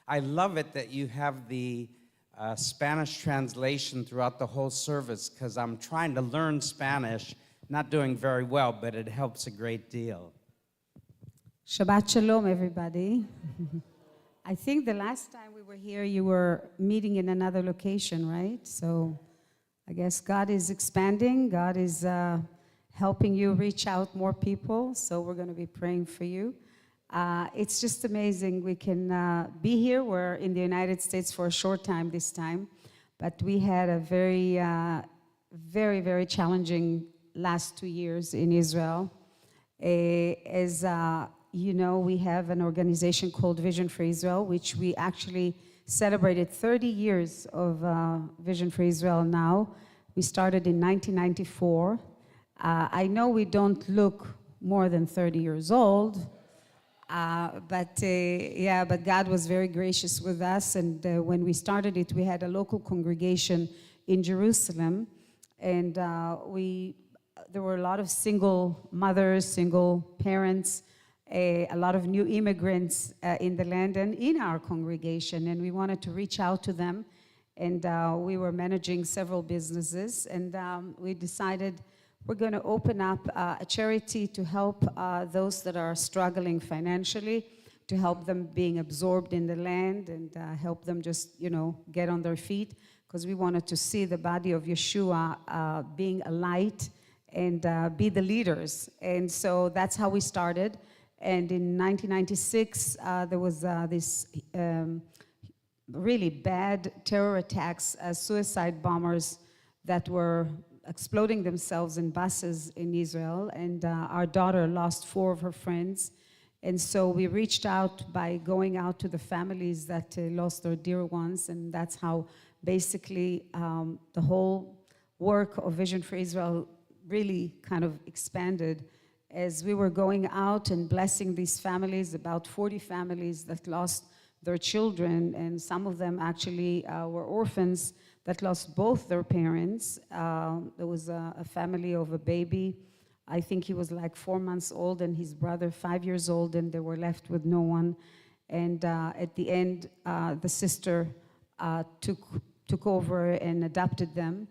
I love it that you have the Spanish translation throughout the whole service, because I'm trying to learn Spanish, not doing very well, but it helps a great deal. Shabbat Shalom, everybody. I think the last time we were here, you were meeting in another location, right? So I guess God is expanding. God is helping you reach out more people. So we're going to be praying for you. It's just amazing. We can be here. We're in the United States for a short time this time. But we had a very, very challenging last 2 years in Israel. As you know, we have an organization called Vision for Israel, which we actually celebrated 30 years of Vision for Israel now. We started in 1994. I know we don't look more than 30 years old, but God was very gracious with us. And when we started it, we had a local congregation in Jerusalem, and there were a lot of single mothers, single parents, a lot of new immigrants in the land and in our congregation, and we wanted to reach out to them. And we were managing several businesses, and we decided we're going to open up a charity to help those that are struggling financially, to help them being absorbed in the land, and help them just, get on their feet, because we wanted to see the body of Yeshua being a light and be the leaders. And so that's how we started. And in 1996, there was this really bad terror attacks, suicide bombers that were exploding themselves in buses in Israel. And our daughter lost 4 of her friends. And so we reached out by going out to the families that lost their dear ones. And that's how basically the whole work of Vision for Israel really kind of expanded. As we were going out and blessing these families, about 40 families that lost their children, and some of them actually were orphans that lost both their parents. There was a family of a baby. I think he was like 4 months old, and his brother 5 years old, and they were left with no one. And at the end, the sister took over and adopted them.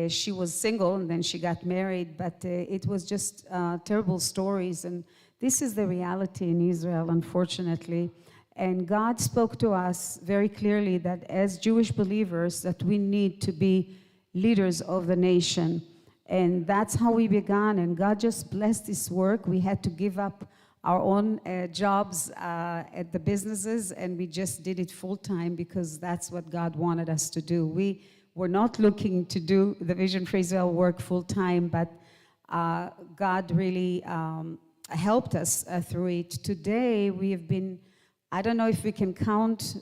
She was single, and then she got married, but it was just terrible stories. And this is the reality in Israel, unfortunately. And God spoke to us very clearly that as Jewish believers, that we need to be leaders of the nation. And that's how we began, and God just blessed this work. We had to give up our own jobs at the businesses, and we just did it full-time because that's what God wanted us to do. We're not looking to do the Vision for Israel work full-time, but God really helped us through it. Today, we have been, I don't know if we can count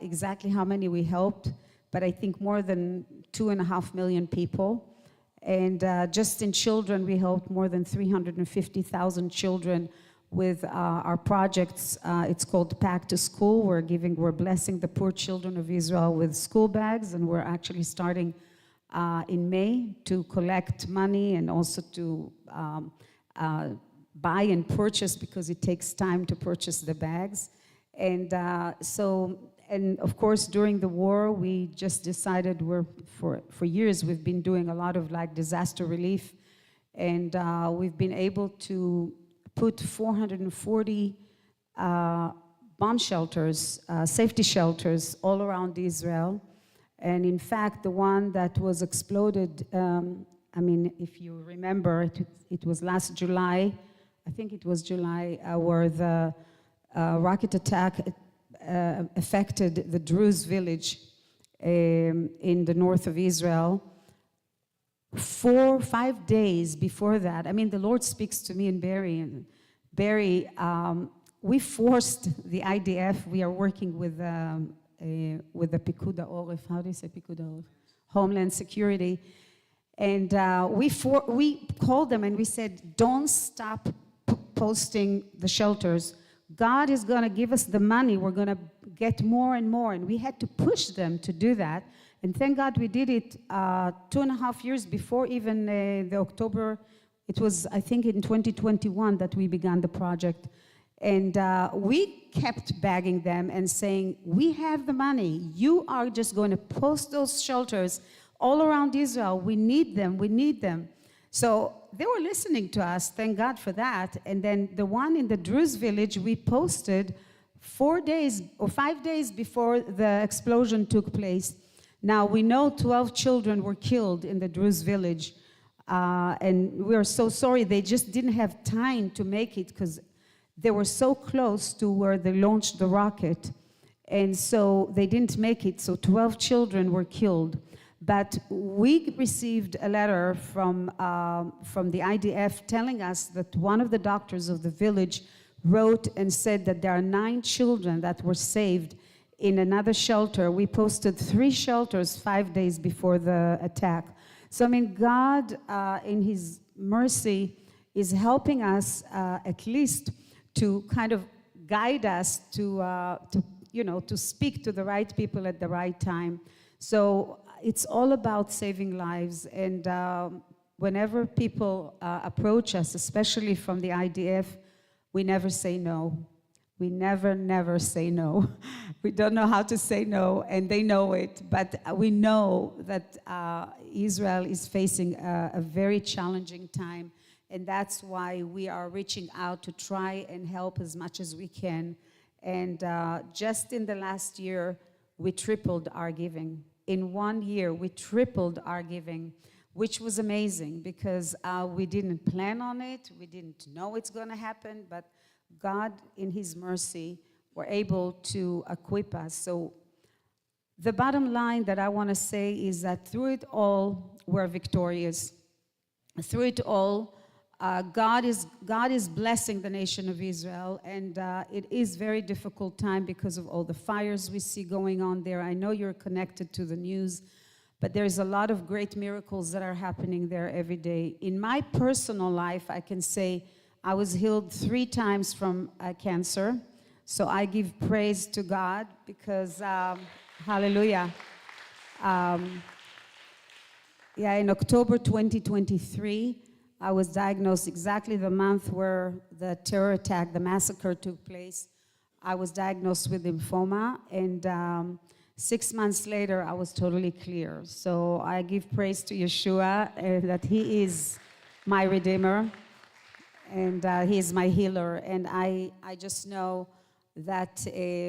exactly how many we helped, but I think more than 2.5 million people. And just in children, we helped more than 350,000 children with our projects. It's called Back to School. We're blessing the poor children of Israel with school bags, and we're actually starting in May to collect money and also to buy and purchase, because it takes time to purchase the bags. And and of course, during the war, we just decided for years we've been doing a lot of like disaster relief, and we've been able to put 440 bomb shelters, safety shelters all around Israel. And in fact, the one that was exploded, if you remember, it was last July, I think it was July, where the rocket attack affected the Druze village in the north of Israel. 4 or 5 days before that, the Lord speaks to me in Barrry. And Barrry, we forced the IDF. We are working with the Pikud HaOref. How do you say Pikud HaOref? Homeland Security. And we called them and we said, don't stop posting the shelters. God is going to give us the money. We're going to get more and more. And we had to push them to do that. And thank God we did it 2.5 years before even the October. It was, I think, in 2021 that we began the project. And we kept begging them and saying, we have the money. You are just going to post those shelters all around Israel. We need them. We need them. So they were listening to us. Thank God for that. And then the one in the Druze village, we posted 4 days or 5 days before the explosion took place. Now, we know 12 children were killed in the Druze village. And we are so sorry. They just didn't have time to make it because they were so close to where they launched the rocket. And so they didn't make it. So 12 children were killed. But we received a letter from the IDF telling us that one of the doctors of the village wrote and said that there are 9 children that were saved in another shelter. We posted 3 shelters 5 days before the attack. So, I mean, God, in His mercy, is helping us at least to kind of guide us to speak to the right people at the right time. So it's all about saving lives. And whenever people approach us, especially from the IDF, we never say no. We never say no. We don't know how to say no, and they know it. But we know that Israel is facing a very challenging time. And that's why we are reaching out to try and help as much as we can. And just in the last year, we tripled our giving. In 1 year, we tripled our giving, which was amazing because we didn't plan on it. We didn't know it's going to happen. But God, in His mercy, were able to equip us. So the bottom line that I want to say is that through it all, we're victorious. Through it all, God is blessing the nation of Israel, and it is very difficult time because of all the fires we see going on there. I know you're connected to the news, but there's a lot of great miracles that are happening there every day. In my personal life, I can say I was healed 3 times from cancer, so I give praise to God because, hallelujah. In October 2023, I was diagnosed exactly the month where the terror attack, the massacre took place. I was diagnosed with lymphoma, and 6 months later, I was totally clear. So I give praise to Yeshua that He is my Redeemer, and He is my healer. And I just know that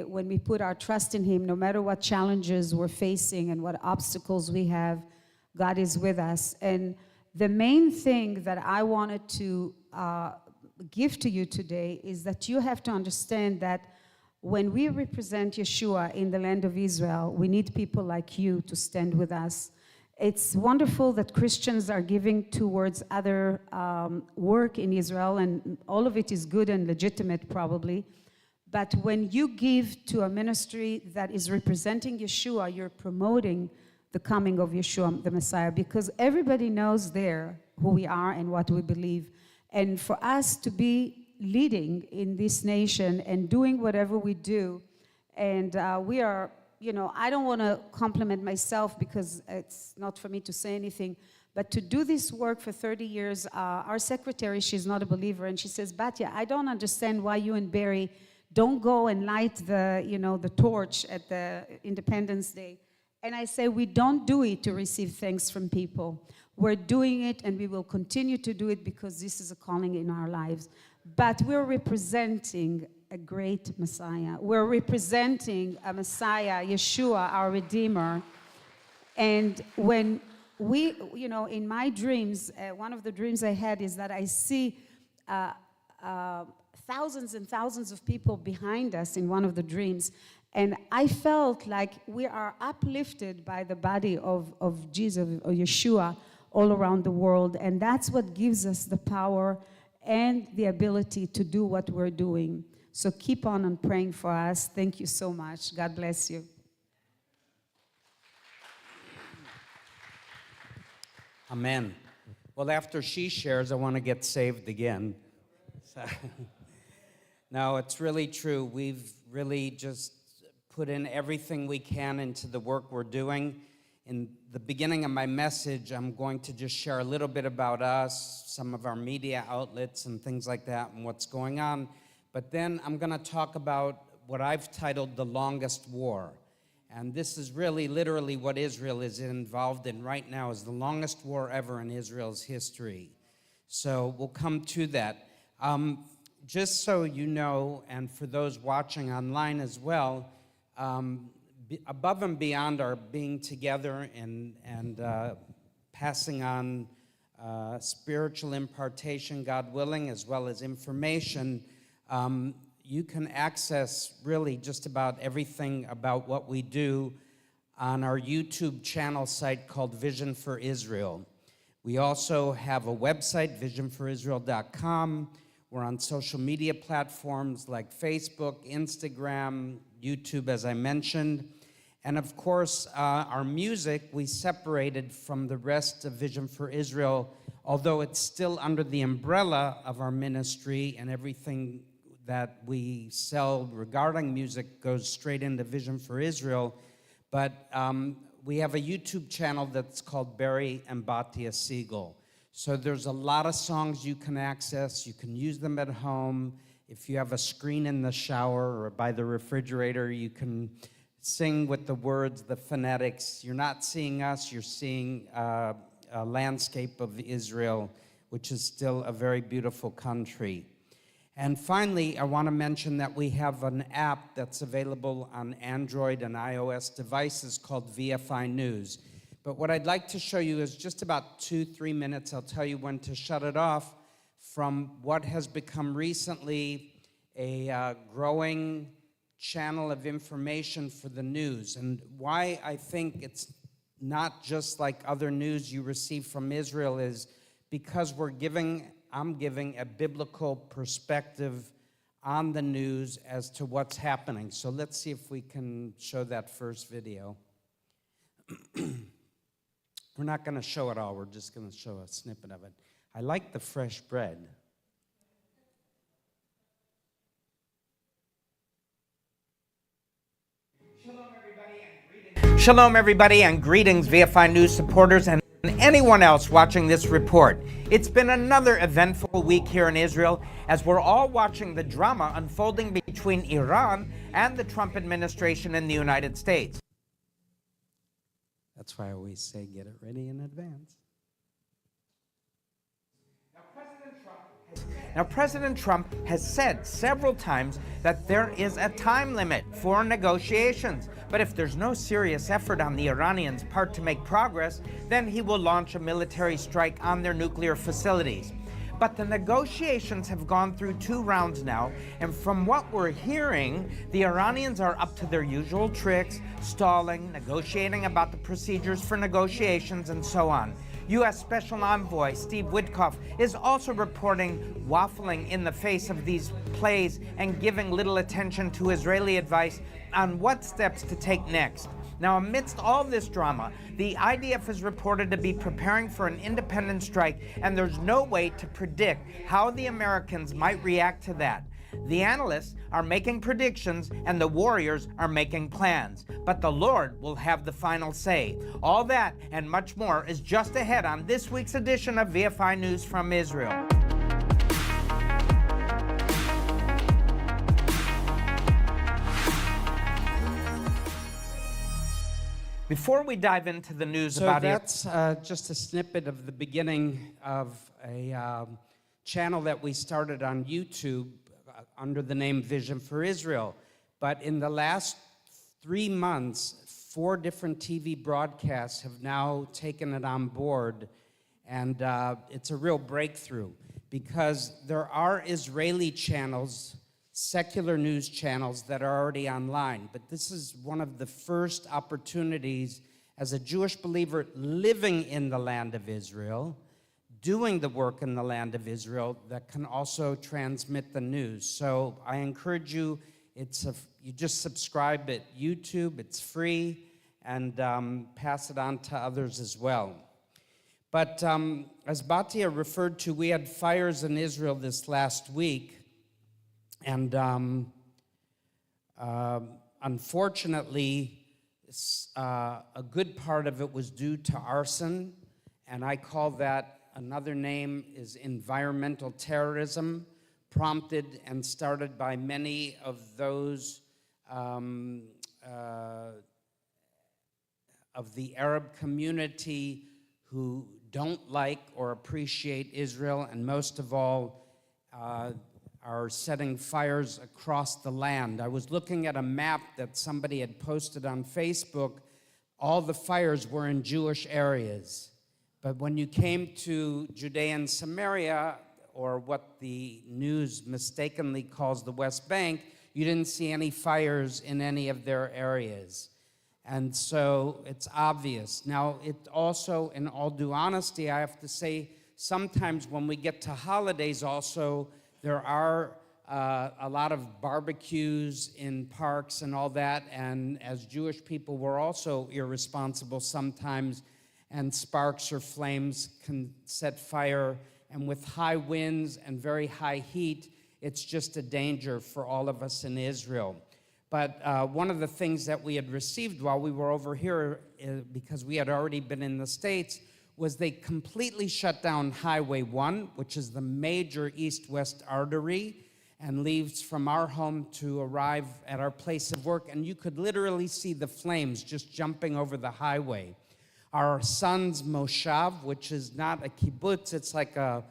when we put our trust in Him, no matter what challenges we're facing and what obstacles we have, God is with us. And the main thing that I wanted to give to you today is that you have to understand that when we represent Yeshua in the land of Israel, we need people like you to stand with us. It's wonderful that Christians are giving towards other work in Israel, and all of it is good and legitimate probably. But when you give to a ministry that is representing Yeshua, you're promoting the coming of Yeshua, the Messiah, because everybody knows there who we are and what we believe. And for us to be leading in this nation and doing whatever we do, and we are, I don't want to compliment myself because it's not for me to say anything, but to do this work for 30 years, our secretary, she's not a believer, and she says, Batya, I don't understand why you and Barrry don't go and light the torch at the Independence Day. And I say, we don't do it to receive thanks from people. We're doing it, and we will continue to do it because this is a calling in our lives. But we're representing a great Messiah. We're representing a Messiah, Yeshua, our Redeemer. And when we, in my dreams, one of the dreams I had is that I see thousands and thousands of people behind us in one of the dreams. And I felt like we are uplifted by the body of Jesus, or Yeshua, all around the world. And that's what gives us the power and the ability to do what we're doing. So keep on praying for us. Thank you so much. God bless you. Amen. Well, after she shares, I want to get saved again. So, no, it's really true. We've really just put in everything we can into the work we're doing. In the beginning of my message, I'm going to just share a little bit about us, some of our media outlets and things like that, and what's going on. But then I'm going to talk about what I've titled the longest war. And this is really literally what Israel is involved in right now, is the longest war ever in Israel's history. So we'll come to that. Just so you know, and for those watching online as well, above and beyond our being together and passing on spiritual impartation, God willing, as well as information, you can access really just about everything about what we do on our YouTube channel site called Vision for Israel. We also have a website, visionforisrael.com. We're on social media platforms like Facebook, Instagram, YouTube, as I mentioned. And of course, our music, we separated from the rest of Vision for Israel, although it's still under the umbrella of our ministry, and everything that we sell regarding music goes straight into Vision for Israel. But we have a YouTube channel that's called Barrry and Batya Segal. So there's a lot of songs you can access. You can use them at home. If you have a screen in the shower or by the refrigerator, you can sing with the words, the phonetics. You're not seeing us, you're seeing a landscape of Israel, which is still a very beautiful country. And finally, I want to mention that we have an app that's available on Android and iOS devices called VFI News. But what I'd like to show you is just about 2-3 minutes. I'll tell you when to shut it off, from what has become recently a growing channel of information for the news, and why I think it's not just like other news you receive from Israel is because I'm giving a biblical perspective on the news as to what's happening. So let's see if we can show that first video. We're not going to show it all, we're just going to show a snippet of it. I like the fresh bread. Shalom, everybody, and greetings, VFI News supporters and anyone else watching this report. It's been another eventful week here in Israel as we're all watching the drama unfolding between Iran and the Trump administration in the United States. That's why I always say get it ready in advance. Now, President Trump has said several times that there is a time limit for negotiations. But if there's no serious effort on the Iranians' part to make progress, then he will launch a military strike on their nuclear facilities. But the negotiations have gone through 2 rounds now, and from what we're hearing, the Iranians are up to their usual tricks, stalling, negotiating about the procedures for negotiations, and so on. U.S. Special Envoy Steve Witkoff is also reporting waffling in the face of these plays and giving little attention to Israeli advice on what steps to take next. Now, amidst all this drama, the IDF is reported to be preparing for an independent strike, and there's no way to predict how the Americans might react to that. The analysts are making predictions and the warriors are making plans, but the Lord will have the final say. All that and much more is just ahead on this week's edition of VFI News from Israel. Before we dive into the news about it, that's just a snippet of the beginning of a channel that we started on YouTube under the name Vision for Israel. But in the last 3 months, 4 different TV broadcasts have now taken it on board, and it's a real breakthrough because there are Israeli channels, secular news channels that are already online, but this is one of the first opportunities as a Jewish believer living in the land of Israel, doing the work in the land of Israel, that can also transmit the news. So I encourage you, you just subscribe at YouTube, it's free, and pass it on to others as well. But as Batya referred to, we had fires in Israel this last week, and unfortunately, a good part of it was due to arson, and I call that, another name is environmental terrorism, prompted and started by many of those of the Arab community who don't like or appreciate Israel, and most of all, are setting fires across the land. I was looking at a map that somebody had posted on Facebook. All the fires were in Jewish areas. But when you came to Judea and Samaria, or what the news mistakenly calls the West Bank, you didn't see any fires in any of their areas. And so it's obvious. Now, it also, in all due honesty, I have to say, sometimes when we get to holidays also, there are a lot of barbecues in parks and all that, and as Jewish people, we're also irresponsible sometimes, and sparks or flames can set fire, and with high winds and very high heat, it's just a danger for all of us in Israel. But one of the things that we had received while we were over here, because we had already been in the States, was they completely shut down Highway 1, which is the major east-west artery, and leaves from our home to arrive at our place of work, and you could literally see the flames just jumping over the highway. Our son's moshav, which is not a kibbutz, it's like a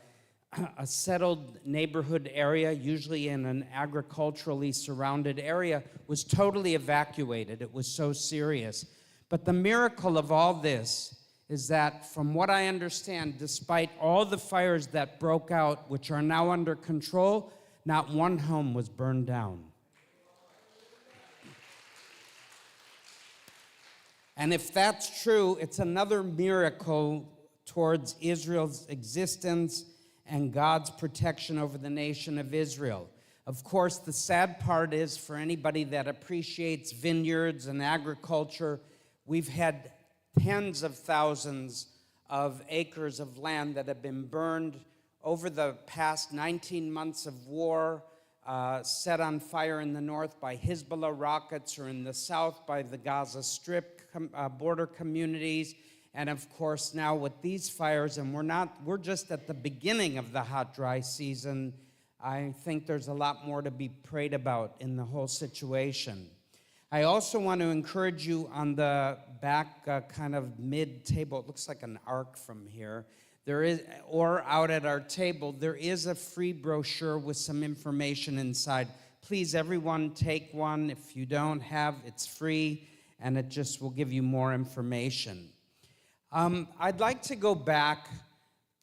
settled neighborhood area, usually in an agriculturally surrounded area, was totally evacuated. It was so serious. But the miracle of all this is that, from what I understand, despite all the fires that broke out, which are now under control, not one home was burned down. And if that's true, it's another miracle towards Israel's existence and God's protection over the nation of Israel. Of course, the sad part is, for anybody that appreciates vineyards and agriculture, we've had tens of thousands of acres of land that have been burned over the past 19 months of war, set on fire in the north by Hezbollah rockets, or in the south by the Gaza Strip border communities. And of course, now with these fires, and we're just at the beginning of the hot, dry season. I think there's a lot more to be prayed about in the whole situation. I also want to encourage you on the back kind of mid-table, it looks like an arc from here, there is, or out at our table, there is a free brochure with some information inside. Please, everyone, take one. If you don't have, it's free, and it just will give you more information. I'd like to go back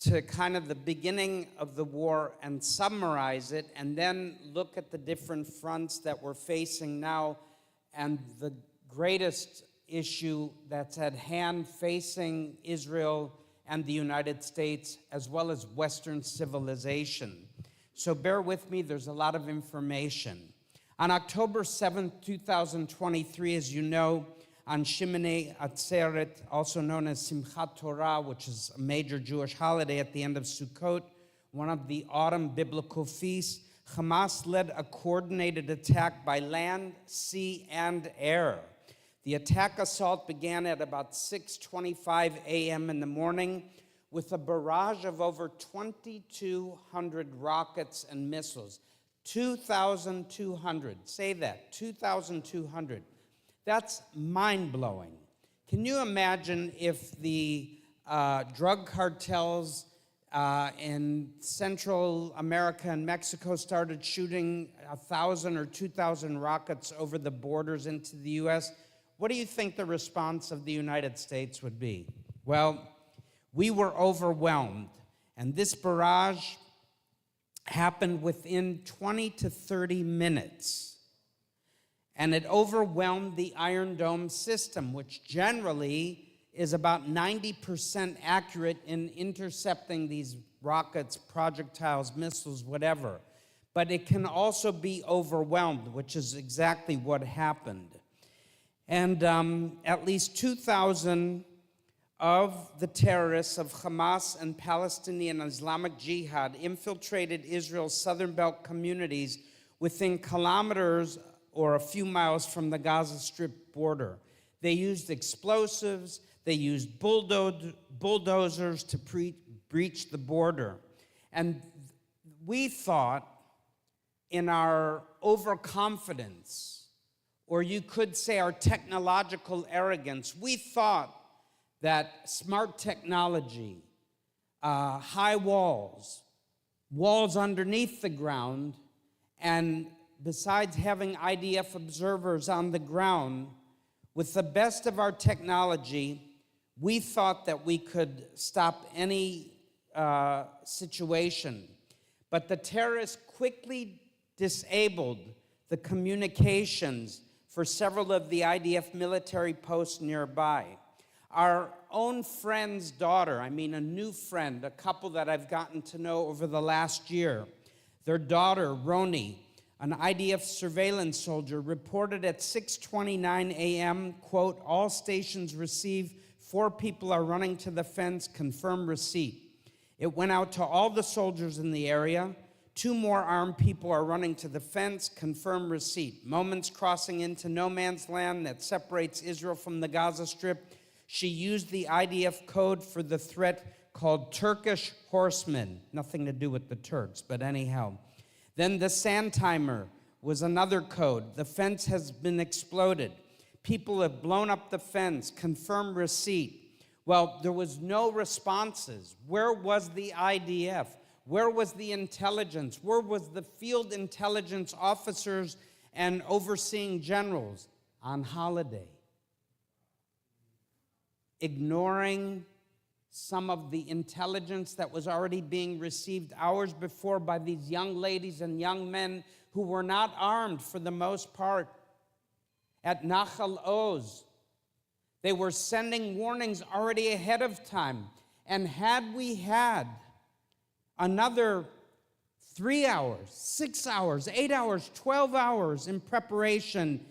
to kind of the beginning of the war and summarize it, and then look at the different fronts that we're facing now, and the greatest issue that's at hand facing Israel and the United States, as well as Western civilization. So bear with me, there's a lot of information. On October 7th, 2023, as you know, on Shemini Atzeret, also known as Simchat Torah, which is a major Jewish holiday at the end of Sukkot, one of the autumn biblical feasts, Hamas led a coordinated attack by land, sea, and air. The attack assault began at about 6:25 a.m. in the morning with a barrage of over 2,200 rockets and missiles. 2,200. Say that, 2,200. That's mind-blowing. Can you imagine if the drug cartels in Central America and Mexico started shooting 1,000 or 2,000 rockets over the borders into the U.S.? What do you think the response of the United States would be? Well, we were overwhelmed, and this barrage happened within 20 to 30 minutes. And it overwhelmed the Iron Dome system, which generally is about 90% accurate in intercepting these rockets, projectiles, missiles, whatever. But it can also be overwhelmed, which is exactly what happened. And at least 2,000 of the terrorists of Hamas and Palestinian Islamic Jihad infiltrated Israel's southern belt communities within kilometers or a few miles from the Gaza Strip border. They used explosives, they used bulldozers to breach the border. And we thought in our overconfidence, or you could say our technological arrogance, we thought that smart technology, high walls underneath the ground, and besides having IDF observers on the ground, with the best of our technology, we thought that we could stop any situation. But the terrorists quickly disabled the communications for several of the IDF military posts nearby. Our own friend's daughter, a new friend, a couple that I've gotten to know over the last year, their daughter, Roni, an IDF surveillance soldier, reported at 6:29 a.m., quote, "All stations receive, 4 people are running to the fence, confirm receipt." It went out to all the soldiers in the area. 2 more armed people are running to the fence, confirm receipt. Moments crossing into no man's land that separates Israel from the Gaza Strip. She used the IDF code for the threat called Turkish horsemen. Nothing to do with the Turks, but anyhow. Then the sand timer was another code. The fence has been exploded. People have blown up the fence, confirm receipt. Well, there was no responses. Where was the IDF? Where was the intelligence? Where was the field intelligence officers and overseeing generals? On holiday. Ignoring some of the intelligence that was already being received hours before by these young ladies and young men who were not armed for the most part. At Nahal Oz, they were sending warnings already ahead of time. And had we had another 3 hours, 6 hours, 8 hours, 12 hours in preparation,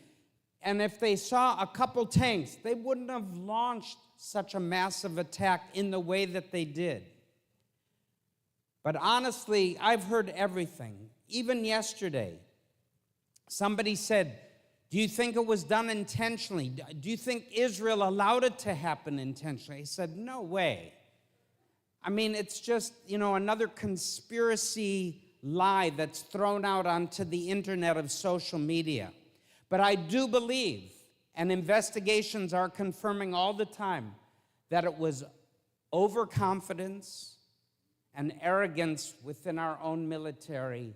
and if they saw a couple tanks, they wouldn't have launched such a massive attack in the way that they did. But honestly, I've heard everything. Even yesterday, somebody said, "Do you think it was done intentionally? Do you think Israel allowed it to happen intentionally?" I said, "No way." It's just, another conspiracy lie that's thrown out onto the internet of social media. But I do believe, and investigations are confirming all the time, that it was overconfidence and arrogance within our own military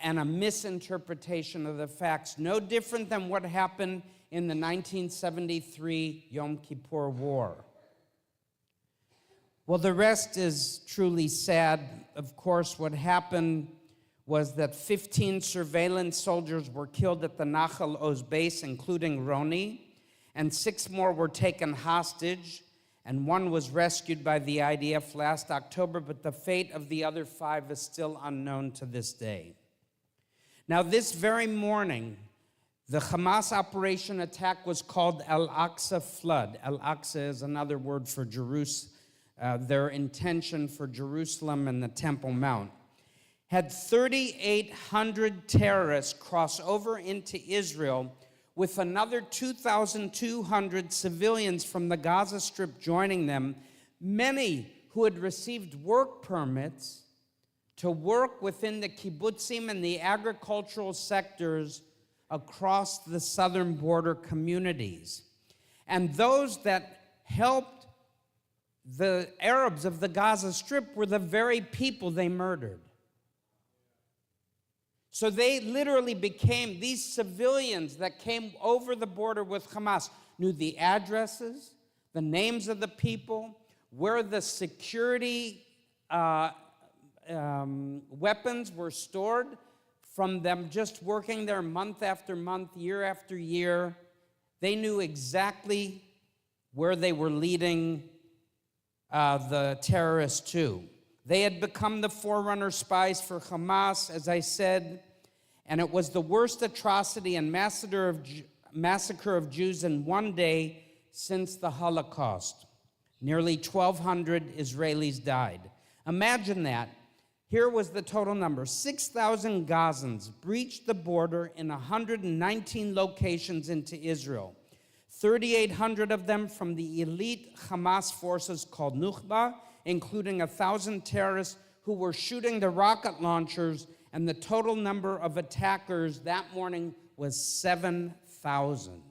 and a misinterpretation of the facts, no different than what happened in the 1973 Yom Kippur War. Well, the rest is truly sad. Of course, what happened was that 15 surveillance soldiers were killed at the Nahal Oz base, including Roni, and 6 more were taken hostage, and 1 was rescued by the IDF last October, but the fate of the other 5 is still unknown to this day. Now, this very morning, the Hamas operation attack was called Al-Aqsa Flood. Al-Aqsa is another word for Jerusalem, their intention for Jerusalem and the Temple Mount. Had 3,800 terrorists cross over into Israel, with another 2,200 civilians from the Gaza Strip joining them, many who had received work permits to work within the kibbutzim and the agricultural sectors across the southern border communities. And those that helped the Arabs of the Gaza Strip were the very people they murdered. So they literally became, these civilians that came over the border with Hamas knew the addresses, the names of the people, where the security weapons were stored from them just working there month after month, year after year. They knew exactly where they were leading the terrorists to. They had become the forerunner spies for Hamas, as I said, and it was the worst atrocity and massacre of Jews in one day since the Holocaust. Nearly 1,200 Israelis died. Imagine that. Here was the total number. 6,000 Gazans breached the border in 119 locations into Israel. 3,800 of them from the elite Hamas forces called Nukhba, including 1,000 terrorists who were shooting the rocket launchers and the total number of attackers that morning was 7,000.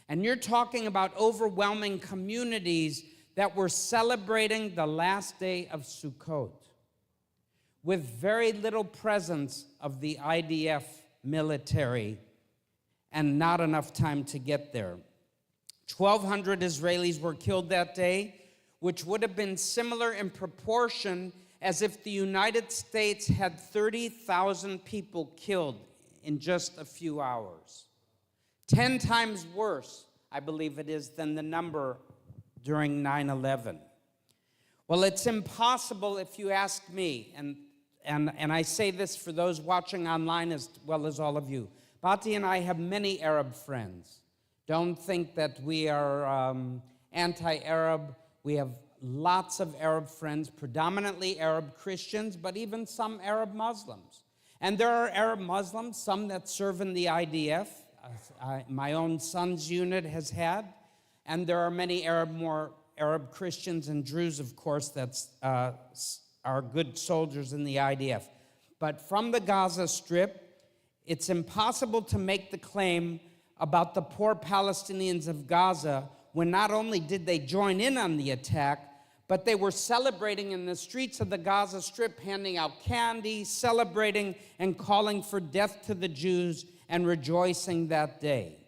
And you're talking about overwhelming communities that were celebrating the last day of Sukkot with very little presence of the IDF military and not enough time to get there. 1,200 Israelis were killed that day, which would have been similar in proportion as if the United States had 30,000 people killed in just a few hours. 10 times worse, I believe it is, than the number during 9/11. Well, it's impossible if you ask me, and I say this for those watching online as well as all of you. Batya and I have many Arab friends. Don't think that we are anti-Arab. We have lots of Arab friends, predominantly Arab Christians, but even some Arab Muslims. And there are Arab Muslims, some that serve in the IDF. My own son's unit has had. And there are many more Arab Christians and Druze, of course, that are good soldiers in the IDF. But from the Gaza Strip, it's impossible to make the claim about the poor Palestinians of Gaza when not only did they join in on the attack, but they were celebrating in the streets of the Gaza Strip, handing out candy, celebrating and calling for death to the Jews and rejoicing that day.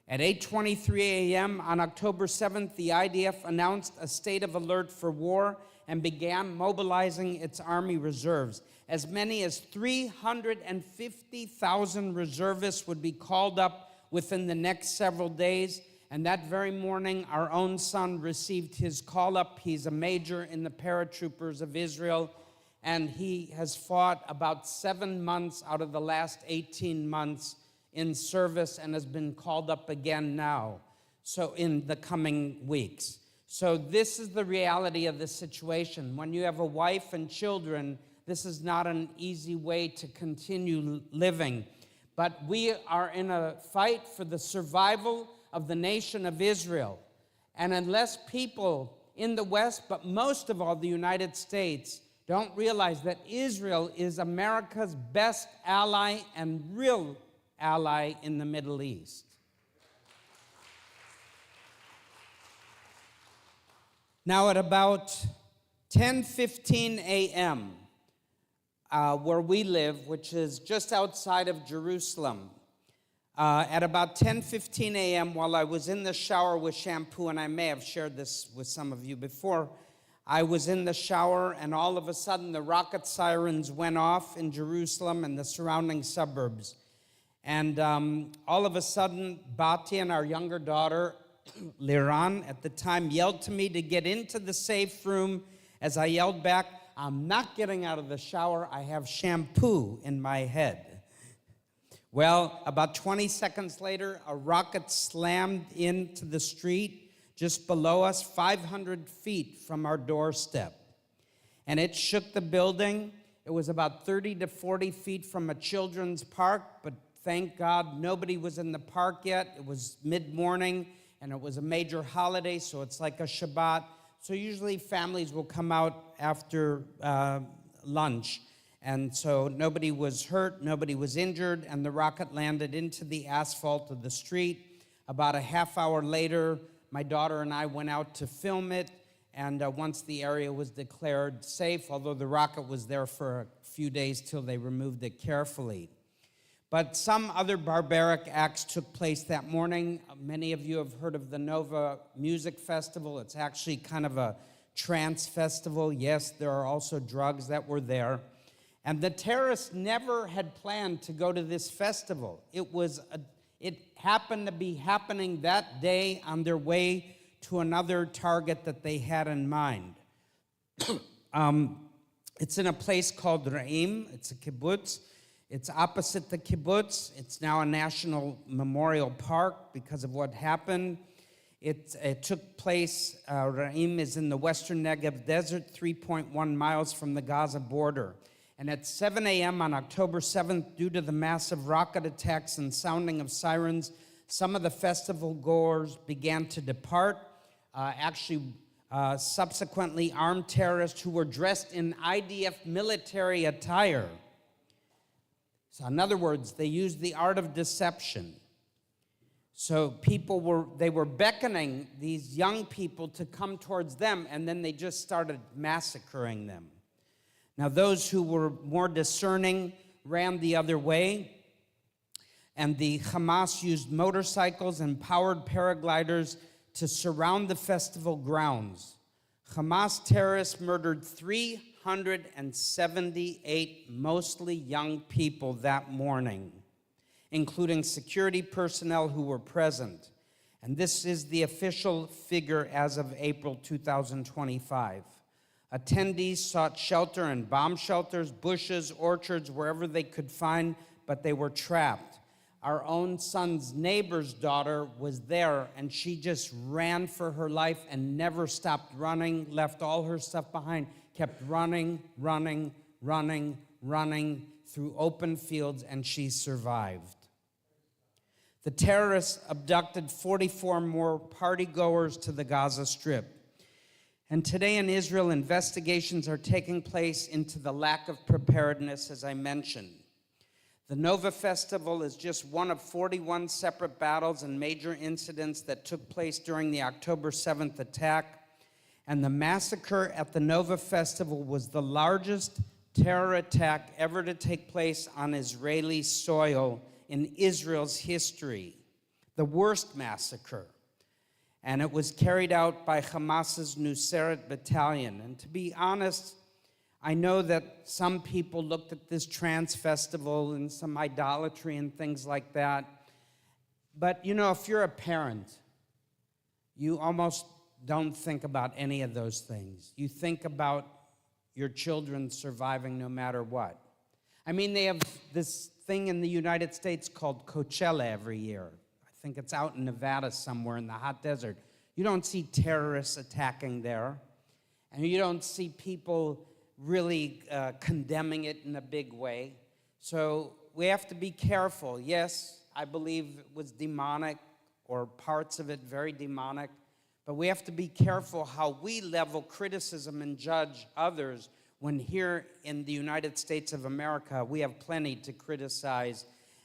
At 8:23 a.m. on October 7th, the IDF announced a state of alert for war and began mobilizing its army reserves. As many as 350,000 reservists would be called up within the next several days. And that very morning, our own son received his call up. He's a major in the paratroopers of Israel, and he has fought about 7 months out of the last 18 months in service and has been called up again now, so in the coming weeks. So this is the reality of the situation. When you have a wife and children, this is not an easy way to continue living. But we are in a fight for the survival of the nation of Israel. And unless people in the West, but most of all the United States, don't realize that Israel is America's best ally and real ally in the Middle East. Now at about 10:15 a.m., where we live, which is just outside of Jerusalem, at about 10:15 a.m., while I was in the shower with shampoo, and I may have shared this with some of you before, I was in the shower, and all of a sudden the rocket sirens went off in Jerusalem and the surrounding suburbs. And all of a sudden, Batya and our younger daughter, Liran, at the time, yelled to me to get into the safe room. As I yelled back, "I'm not getting out of the shower. I have shampoo in my head." Well, about 20 seconds later, a rocket slammed into the street just below us, 500 feet from our doorstep. And it shook the building. It was about 30 to 40 feet from a children's park, but thank God nobody was in the park yet. It was mid-morning, and it was a major holiday, so it's like a Shabbat. So usually families will come out after lunch. And so nobody was hurt, nobody was injured, and the rocket landed into the asphalt of the street. About a half hour later, my daughter and I went out to film it, and once the area was declared safe, although the rocket was there for a few days till they removed it carefully. But some other barbaric acts took place that morning. Many of you have heard of the Nova Music Festival. It's actually kind of a trance festival. Yes, there are also drugs that were there. And the terrorists never had planned to go to this festival. It happened to be happening that day on their way to another target that they had in mind. It's in a place called Ra'im. It's a kibbutz. It's opposite the kibbutz. It's now a national memorial park because of what happened. It took place, Ra'im is in the western Negev desert, 3.1 miles from the Gaza border. And at 7 a.m. on October 7th, due to the massive rocket attacks and sounding of sirens, some of the festival goers began to depart. Subsequently, armed terrorists who were dressed in IDF military attire So in other words, they used the art of deception. So they were beckoning these young people to come towards them, and then they just started massacring them. Now, those who were more discerning ran the other way, and the Hamas used motorcycles and powered paragliders to surround the festival grounds. Hamas terrorists murdered 378 mostly young people that morning, including security personnel who were present. And this is the official figure as of April 2025. Attendees sought shelter in bomb shelters, bushes, orchards, wherever they could find, but they were trapped. Our own son's neighbor's daughter was there, and she just ran for her life and never stopped running, left all her stuff behind, kept running through open fields, and she survived. The terrorists abducted 44 more partygoers to the Gaza Strip. And today in Israel, investigations are taking place into the lack of preparedness, as I mentioned. The Nova Festival is just one of 41 separate battles and major incidents that took place during the October 7th attack. And the massacre at the Nova Festival was the largest terror attack ever to take place on Israeli soil in Israel's history, the worst massacre. And it was carried out by Hamas's Nusayrat battalion. And to be honest, I know that some people looked at this trans festival and some idolatry and things like that. But you know, if you're a parent, you almost don't think about any of those things. You think about your children surviving no matter what. I mean, they have this thing in the United States called Coachella every year. I think it's out in Nevada somewhere in the hot desert. You don't see terrorists attacking there, and you don't see people really condemning it in a big way. So we have to be careful. Yes, I believe it was demonic, or parts of it very demonic, but we have to be careful how we level criticism and judge others when here in the United States of America, we have plenty to criticize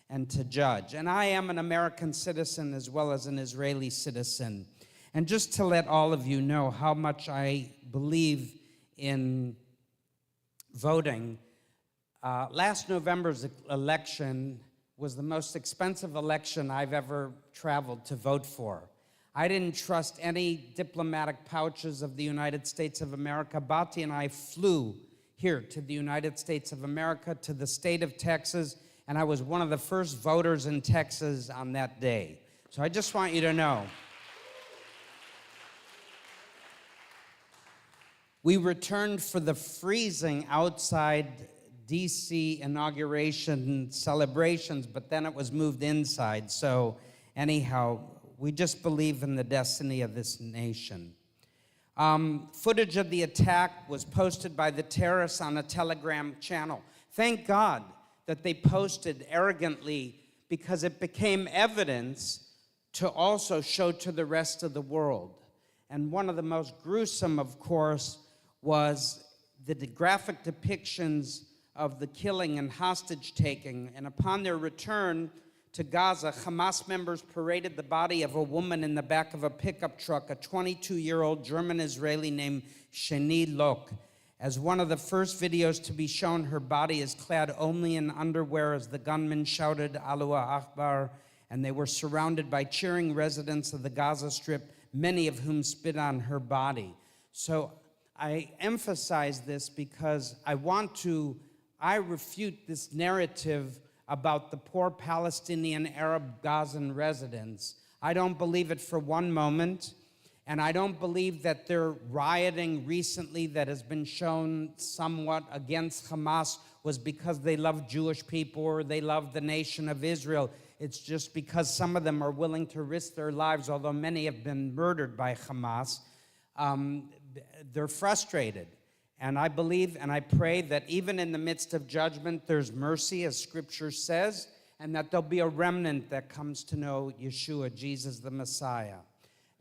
and to judge. And I am an American citizen as well as an Israeli citizen. And just to let all of you know how much I believe in voting, last November's election was the most expensive election I've ever traveled to vote for. I didn't trust any diplomatic pouches of the United States of America. Batya and I flew here to the United States of America, to the state of Texas, and I was one of the first voters in Texas on that day. So I just want you to know. We returned for the freezing outside DC inauguration celebrations, but then it was moved inside. So anyhow, we just believe in the destiny of this nation. Footage of the attack was posted by the terrorists on a Telegram channel. Thank God that they posted arrogantly, because it became evidence to also show to the rest of the world. And one of the most gruesome, of course, was the graphic depictions of the killing and hostage-taking. And upon their return to Gaza, Hamas members paraded the body of a woman in the back of a pickup truck, a 22-year-old German-Israeli named Shani Lok. As one of the first videos to be shown, her body is clad only in underwear as the gunmen shouted Allahu Akbar, and they were surrounded by cheering residents of the Gaza Strip, many of whom spit on her body. So I emphasize this because I refute this narrative about the poor Palestinian Arab Gazan residents. I don't believe it for one moment, and I don't believe that their rioting recently that has been shown somewhat against Hamas was because they love Jewish people or they love the nation of Israel. It's just because some of them are willing to risk their lives, although many have been murdered by Hamas. They're frustrated. And I believe and I pray that even in the midst of judgment, there's mercy, as Scripture says, and that there'll be a remnant that comes to know Yeshua, Jesus the Messiah.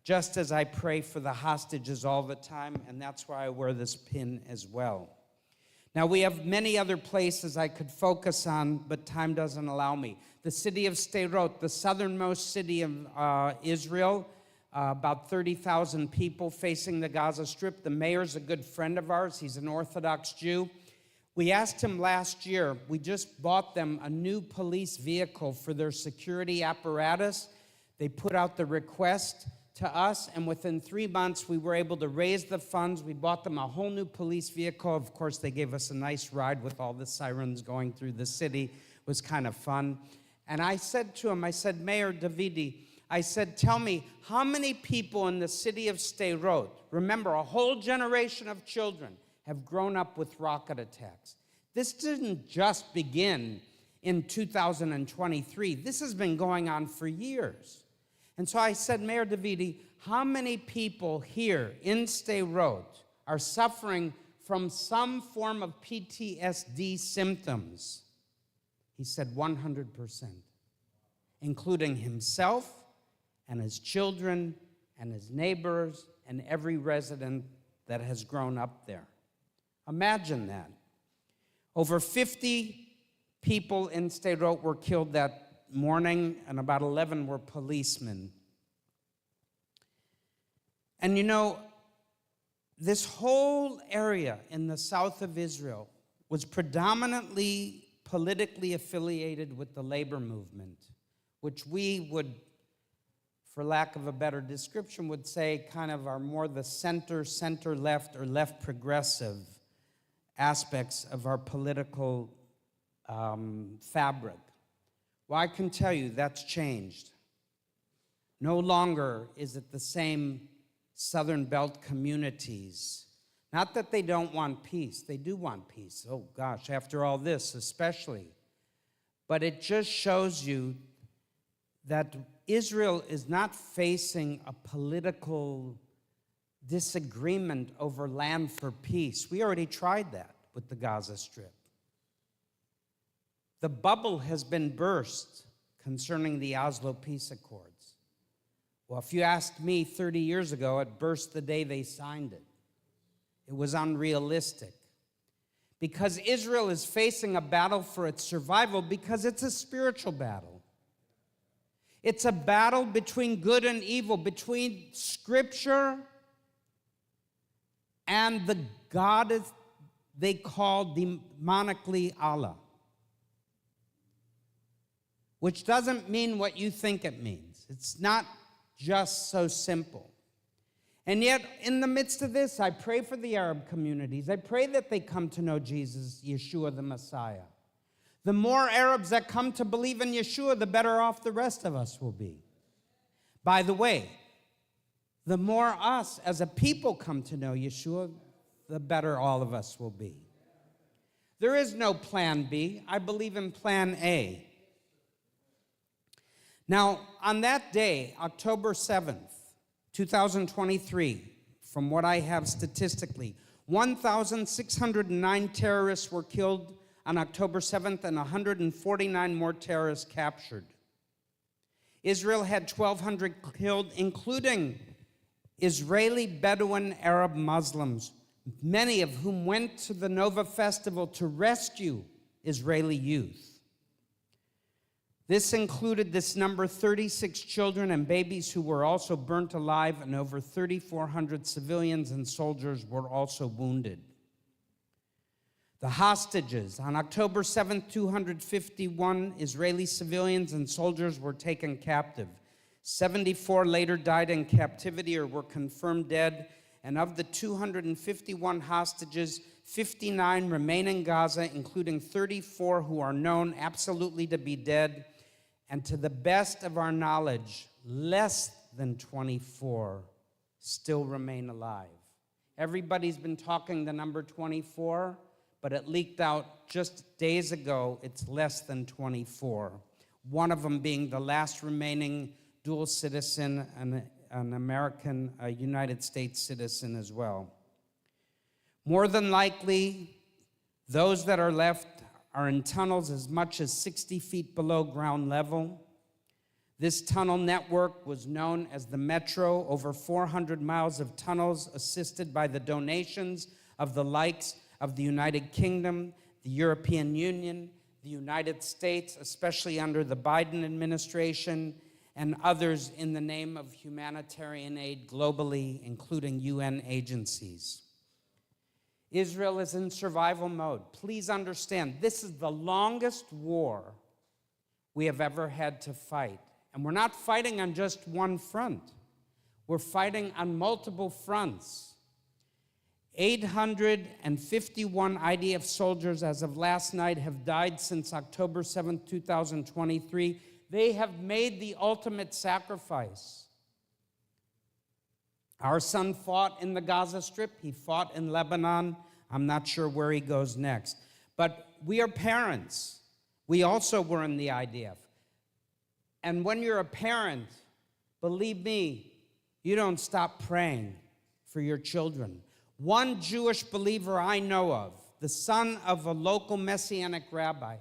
Just as I pray for the hostages all the time, and that's why I wear this pin as well. Now, we have many other places I could focus on, but time doesn't allow me. The city of Sderot, the southernmost city of Israel, about 30,000 people facing the Gaza Strip. The mayor's a good friend of ours. He's an Orthodox Jew. We asked him last year, we just bought them a new police vehicle for their security apparatus. They put out the request to us, and within 3 months, we were able to raise the funds. We bought them a whole new police vehicle. Of course, they gave us a nice ride with all the sirens going through the city. It was kind of fun. And I said to him, I said, Mayor Davidi, I said, tell me, how many people in the city of Sderot, remember, a whole generation of children have grown up with rocket attacks. This didn't just begin in 2023. This has been going on for years. And so I said, Mayor Davidi, how many people here in Sderot are suffering from some form of PTSD symptoms? He said 100%, including himself and his children and his neighbors and every resident that has grown up there. Imagine that. Over 50 people in Sderot were killed that morning, and about 11 were policemen. And you know, this whole area in the south of Israel was predominantly politically affiliated with the labor movement, which we would, for lack of a better description, would say kind of are more the center-left, or left progressive aspects of our political fabric. Well, I can tell you that's changed. No longer is it the same Southern Belt communities. Not that they don't want peace. They do want peace. Oh, gosh, after all this, especially. But it just shows you that Israel is not facing a political disagreement over land for peace. We already tried that with the Gaza Strip. The bubble has been burst concerning the Oslo Peace Accords. Well, if you asked me 30 years ago, it burst the day they signed it. It was unrealistic. Because Israel is facing a battle for its survival, because it's a spiritual battle. It's a battle between good and evil, between Scripture and the God they call demonically Allah, which doesn't mean what you think it means. It's not just so simple. And yet, in the midst of this, I pray for the Arab communities. I pray that they come to know Jesus, Yeshua the Messiah. The more Arabs that come to believe in Yeshua, the better off the rest of us will be. By the way, the more us as a people come to know Yeshua, the better all of us will be. There is no plan B. I believe in plan A. Now, on that day, October 7th, 2023, from what I have statistically, 1,609 terrorists were killed on October 7th and 149 more terrorists captured. Israel had 1,200 killed, including Israeli Bedouin Arab Muslims, many of whom went to the Nova Festival to rescue Israeli youth. This included this number 36 children and babies who were also burnt alive, and over 3,400 civilians and soldiers were also wounded. The hostages. On October 7th, 251 Israeli civilians and soldiers were taken captive. 74 later died in captivity or were confirmed dead, and of the 251 hostages, 59 remain in Gaza, including 34 who are known absolutely to be dead, and to the best of our knowledge, less than 24 still remain alive. Everybody's been talking the number 24, but it leaked out just days ago, it's less than 24. One of them being the last remaining dual citizen, an American, a United States citizen as well. More than likely, those that are left are in tunnels as much as 60 feet below ground level. This tunnel network was known as the Metro, over 400 miles of tunnels assisted by the donations of the likes of the United Kingdom, the European Union, the United States, especially under the Biden administration, and others in the name of humanitarian aid globally, including UN agencies. Israel is in survival mode. Please understand, this is the longest war we have ever had to fight. And we're not fighting on just one front. We're fighting on multiple fronts. 851 IDF soldiers as of last night have died since October 7, 2023. They have made the ultimate sacrifice. Our son fought in the Gaza Strip. He fought in Lebanon. I'm not sure where he goes next. But we are parents. We also were in the IDF. And when you're a parent, believe me, you don't stop praying for your children. One Jewish believer I know of, the son of a local Messianic rabbi,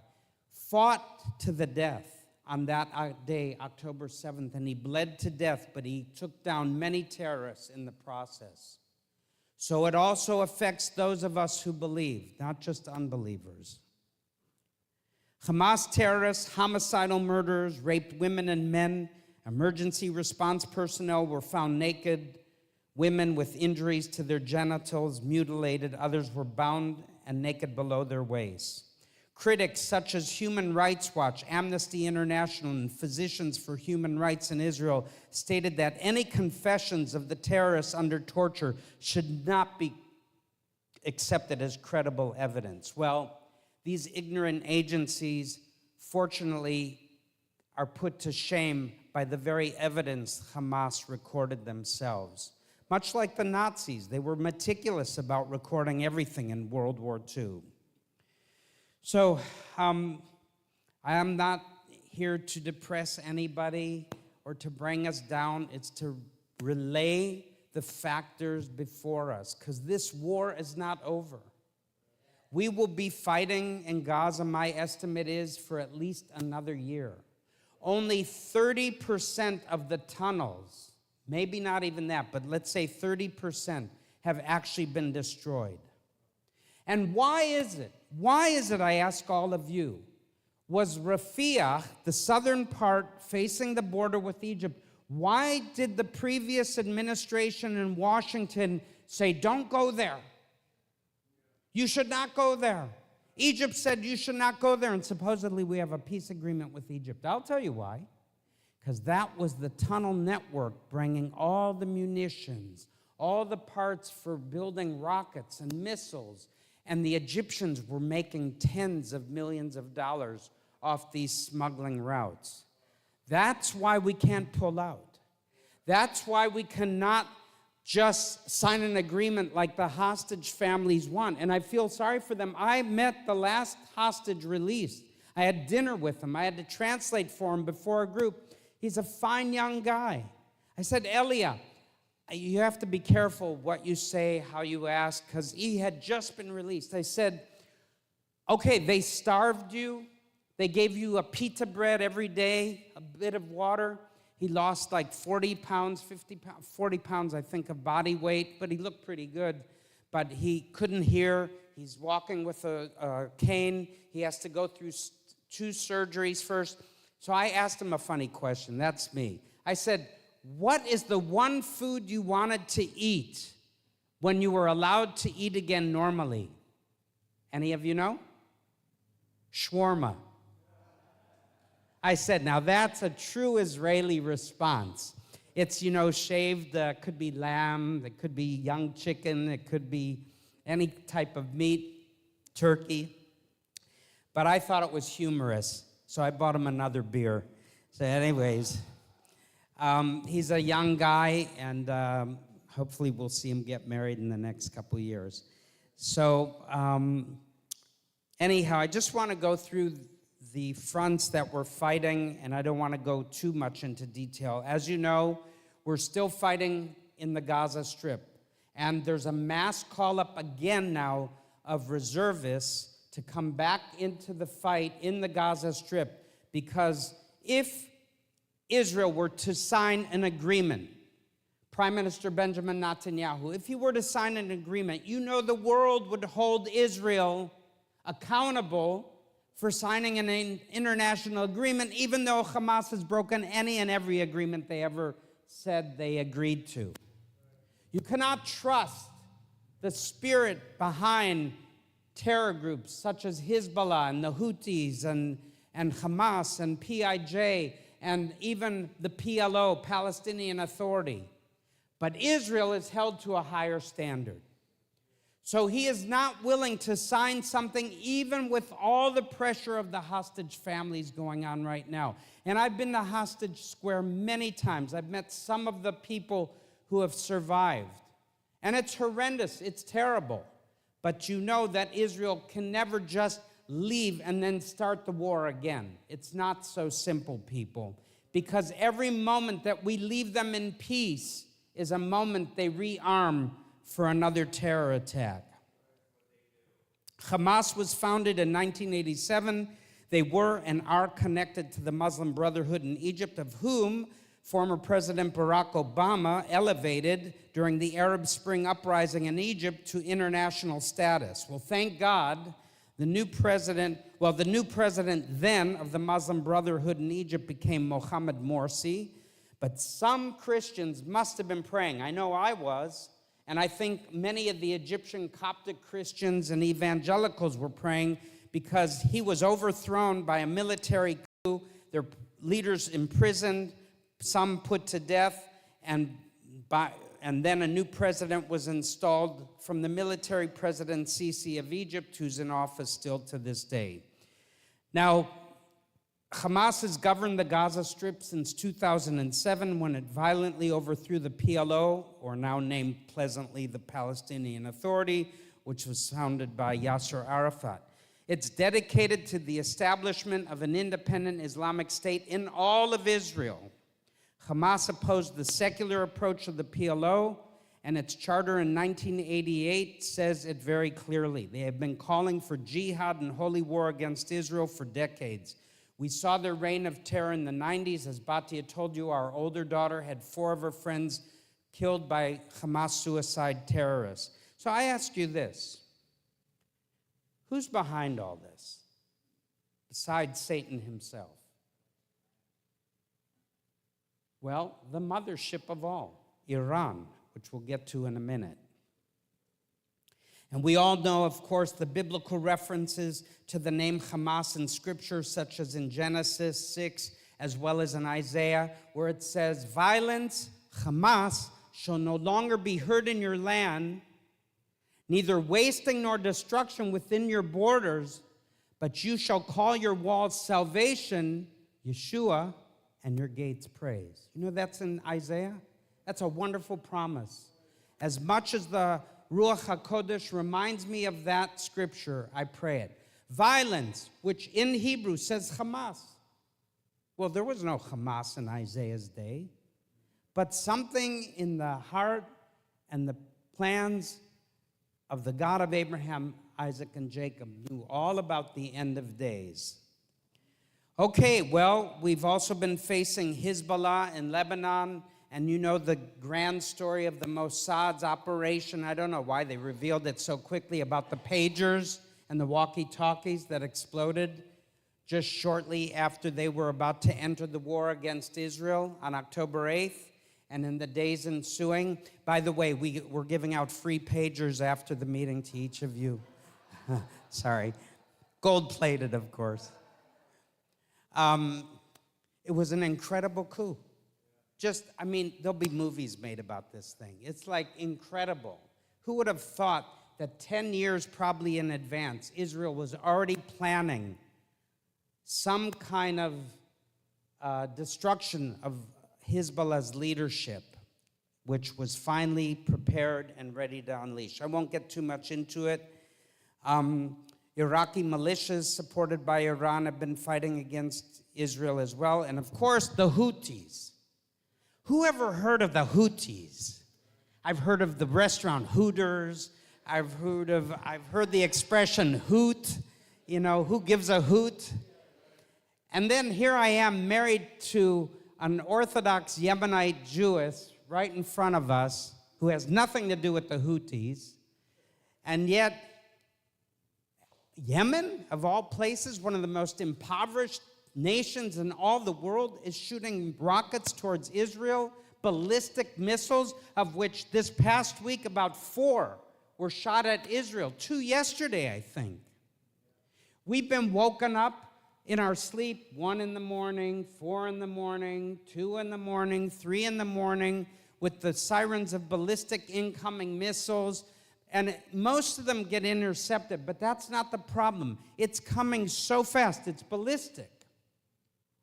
fought to the death on that day, October 7th, and he bled to death, but he took down many terrorists in the process. So it also affects those of us who believe, not just unbelievers. Hamas terrorists, homicidal murderers, raped women and men. Emergency response personnel were found naked. Women with injuries to their genitals, mutilated. Others were bound and naked below their waists. Critics such as Human Rights Watch, Amnesty International, and Physicians for Human Rights in Israel stated that any confessions of the terrorists under torture should not be accepted as credible evidence. Well, these ignorant agencies, fortunately, are put to shame by the very evidence Hamas recorded themselves. Much like the Nazis, they were meticulous about recording everything in World War II. So I am not here to depress anybody or to bring us down. It's to relay the factors before us, because this war is not over. We will be fighting in Gaza, my estimate is, for at least another year. Only 30% of the tunnels, maybe not even that, but let's say 30% have actually been destroyed. And why is it? Why is it, I ask all of you, was Rafah, the southern part facing the border with Egypt, why did the previous administration in Washington say, don't go there? You should not go there. Egypt said you should not go there, and supposedly we have a peace agreement with Egypt. I'll tell you why. Because that was the tunnel network bringing all the munitions, all the parts for building rockets and missiles, and the Egyptians were making tens of millions of dollars off these smuggling routes. That's why we can't pull out. That's why we cannot just sign an agreement like the hostage families want. And I feel sorry for them. I met the last hostage released. I had dinner with him. I had to translate for him before a group. He's a fine young guy. I said, Elia, you have to be careful what you say, how you ask, because he had just been released. I said, okay, they starved you. They gave you a pita bread every day, a bit of water. He lost like 40 pounds, 40 pounds, I think, of body weight, but he looked pretty good. But he couldn't hear. He's walking with a cane. He has to go through 2 surgeries first. So I asked him a funny question. That's me. I said, what is the one food you wanted to eat when you were allowed to eat again normally? Any of you know? Shawarma. I said, now that's a true Israeli response. It's, shaved, could be lamb, it could be young chicken, it could be any type of meat, turkey. But I thought it was humorous, so I bought him another beer. So anyways, he's a young guy, and hopefully we'll see him get married in the next couple of years. So anyhow, I just want to go through the fronts that we're fighting, and I don't want to go too much into detail. As you know, we're still fighting in the Gaza Strip, and there's a mass call-up again now of reservists to come back into the fight in the Gaza Strip, because if Israel were to sign an agreement Prime Minister Benjamin Netanyahu, if he were to sign an agreement, you know the world would hold Israel accountable for signing an international agreement, even though Hamas has broken any and every agreement they ever said they agreed to. You cannot trust the spirit behind terror groups such as Hezbollah and the Houthis and Hamas and PIJ and even the PLO, Palestinian Authority. But Israel is held to a higher standard. So he is not willing to sign something even with all the pressure of the hostage families going on right now. And I've been to Hostage Square many times. I've met some of the people who have survived. And it's horrendous, it's terrible. But you know that Israel can never just leave and then start the war again. It's not so simple, people. Because every moment that we leave them in peace is a moment they rearm for another terror attack. Hamas was founded in 1987. They were and are connected to the Muslim Brotherhood in Egypt, of whom former President Barack Obama elevated during the Arab Spring uprising in Egypt to international status. Well, thank God, the new president then of the Muslim Brotherhood in Egypt became Mohammed Morsi, but some Christians must have been praying. I know I was, and I think many of the Egyptian Coptic Christians and evangelicals were praying because he was overthrown by a military coup, their leaders imprisoned, some put to death, and then a new president was installed from the military president Sisi of Egypt, who's in office still to this day. Now, Hamas has governed the Gaza Strip since 2007 when it violently overthrew the PLO, or now named pleasantly the Palestinian Authority, which was founded by Yasser Arafat. It's dedicated to the establishment of an independent Islamic State in all of Israel. Hamas opposed the secular approach of the PLO, and its charter in 1988 says it very clearly. They have been calling for jihad and holy war against Israel for decades. We saw their reign of terror in the 90s. As Batya told you, our older daughter had 4 of her friends killed by Hamas suicide terrorists. So I ask you this. Who's behind all this, besides Satan himself? Well, the mothership of all, Iran, which we'll get to in a minute. And we all know, of course, the biblical references to the name Hamas in Scripture, such as in Genesis 6, as well as in Isaiah, where it says, violence, Hamas, shall no longer be heard in your land, neither wasting nor destruction within your borders, but you shall call your walls salvation, Yeshua, and your gates praise. You know that's in Isaiah? That's a wonderful promise. As much as the Ruach HaKodesh reminds me of that scripture, I pray it. Violence, which in Hebrew says Hamas. Well, there was no Hamas in Isaiah's day, but something in the heart and the plans of the God of Abraham, Isaac, and Jacob knew all about the end of days. Okay, well, we've also been facing Hezbollah in Lebanon, and you know the grand story of the Mossad's operation. I don't know why they revealed it so quickly about the pagers and the walkie-talkies that exploded just shortly after they were about to enter the war against Israel on October 8th and in the days ensuing. By the way, we're giving out free pagers after the meeting to each of you. Sorry. Gold-plated, of course. It was an incredible coup. There'll be movies made about this thing. It's like incredible. Who would have thought that 10 years probably in advance, Israel was already planning some kind of destruction of Hezbollah's leadership, which was finally prepared and ready to unleash. I won't get too much into it. Iraqi militias supported by Iran have been fighting against Israel as well. And of course, the Houthis. Who ever heard of the Houthis? I've heard of the restaurant Hooters. I've heard the expression hoot. You know, who gives a hoot? And then here I am married to an Orthodox Yemenite Jewess right in front of us who has nothing to do with the Houthis, and yet Yemen, of all places, one of the most impoverished nations in all the world, is shooting rockets towards Israel, ballistic missiles, of which this past week about 4 were shot at Israel. 2 yesterday, I think. We've been woken up in our sleep 1 in the morning, 4 in the morning, 2 in the morning, 3 in the morning, with the sirens of ballistic incoming missiles. And most of them get intercepted, but that's not the problem. It's coming so fast, it's ballistic,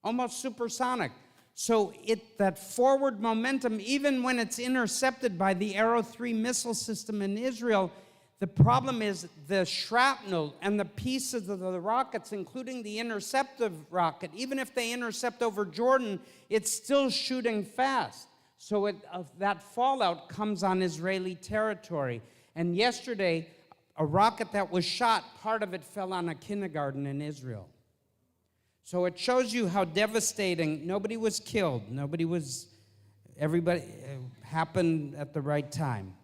almost supersonic. So that forward momentum, even when it's intercepted by the Arrow 3 missile system in Israel, the problem is the shrapnel and the pieces of the rockets, including the interceptive rocket, even if they intercept over Jordan, it's still shooting fast. So that fallout comes on Israeli territory. And yesterday, a rocket that was shot, part of it fell on a kindergarten in Israel. So it shows you how devastating. Nobody was killed. Everybody happened at the right time.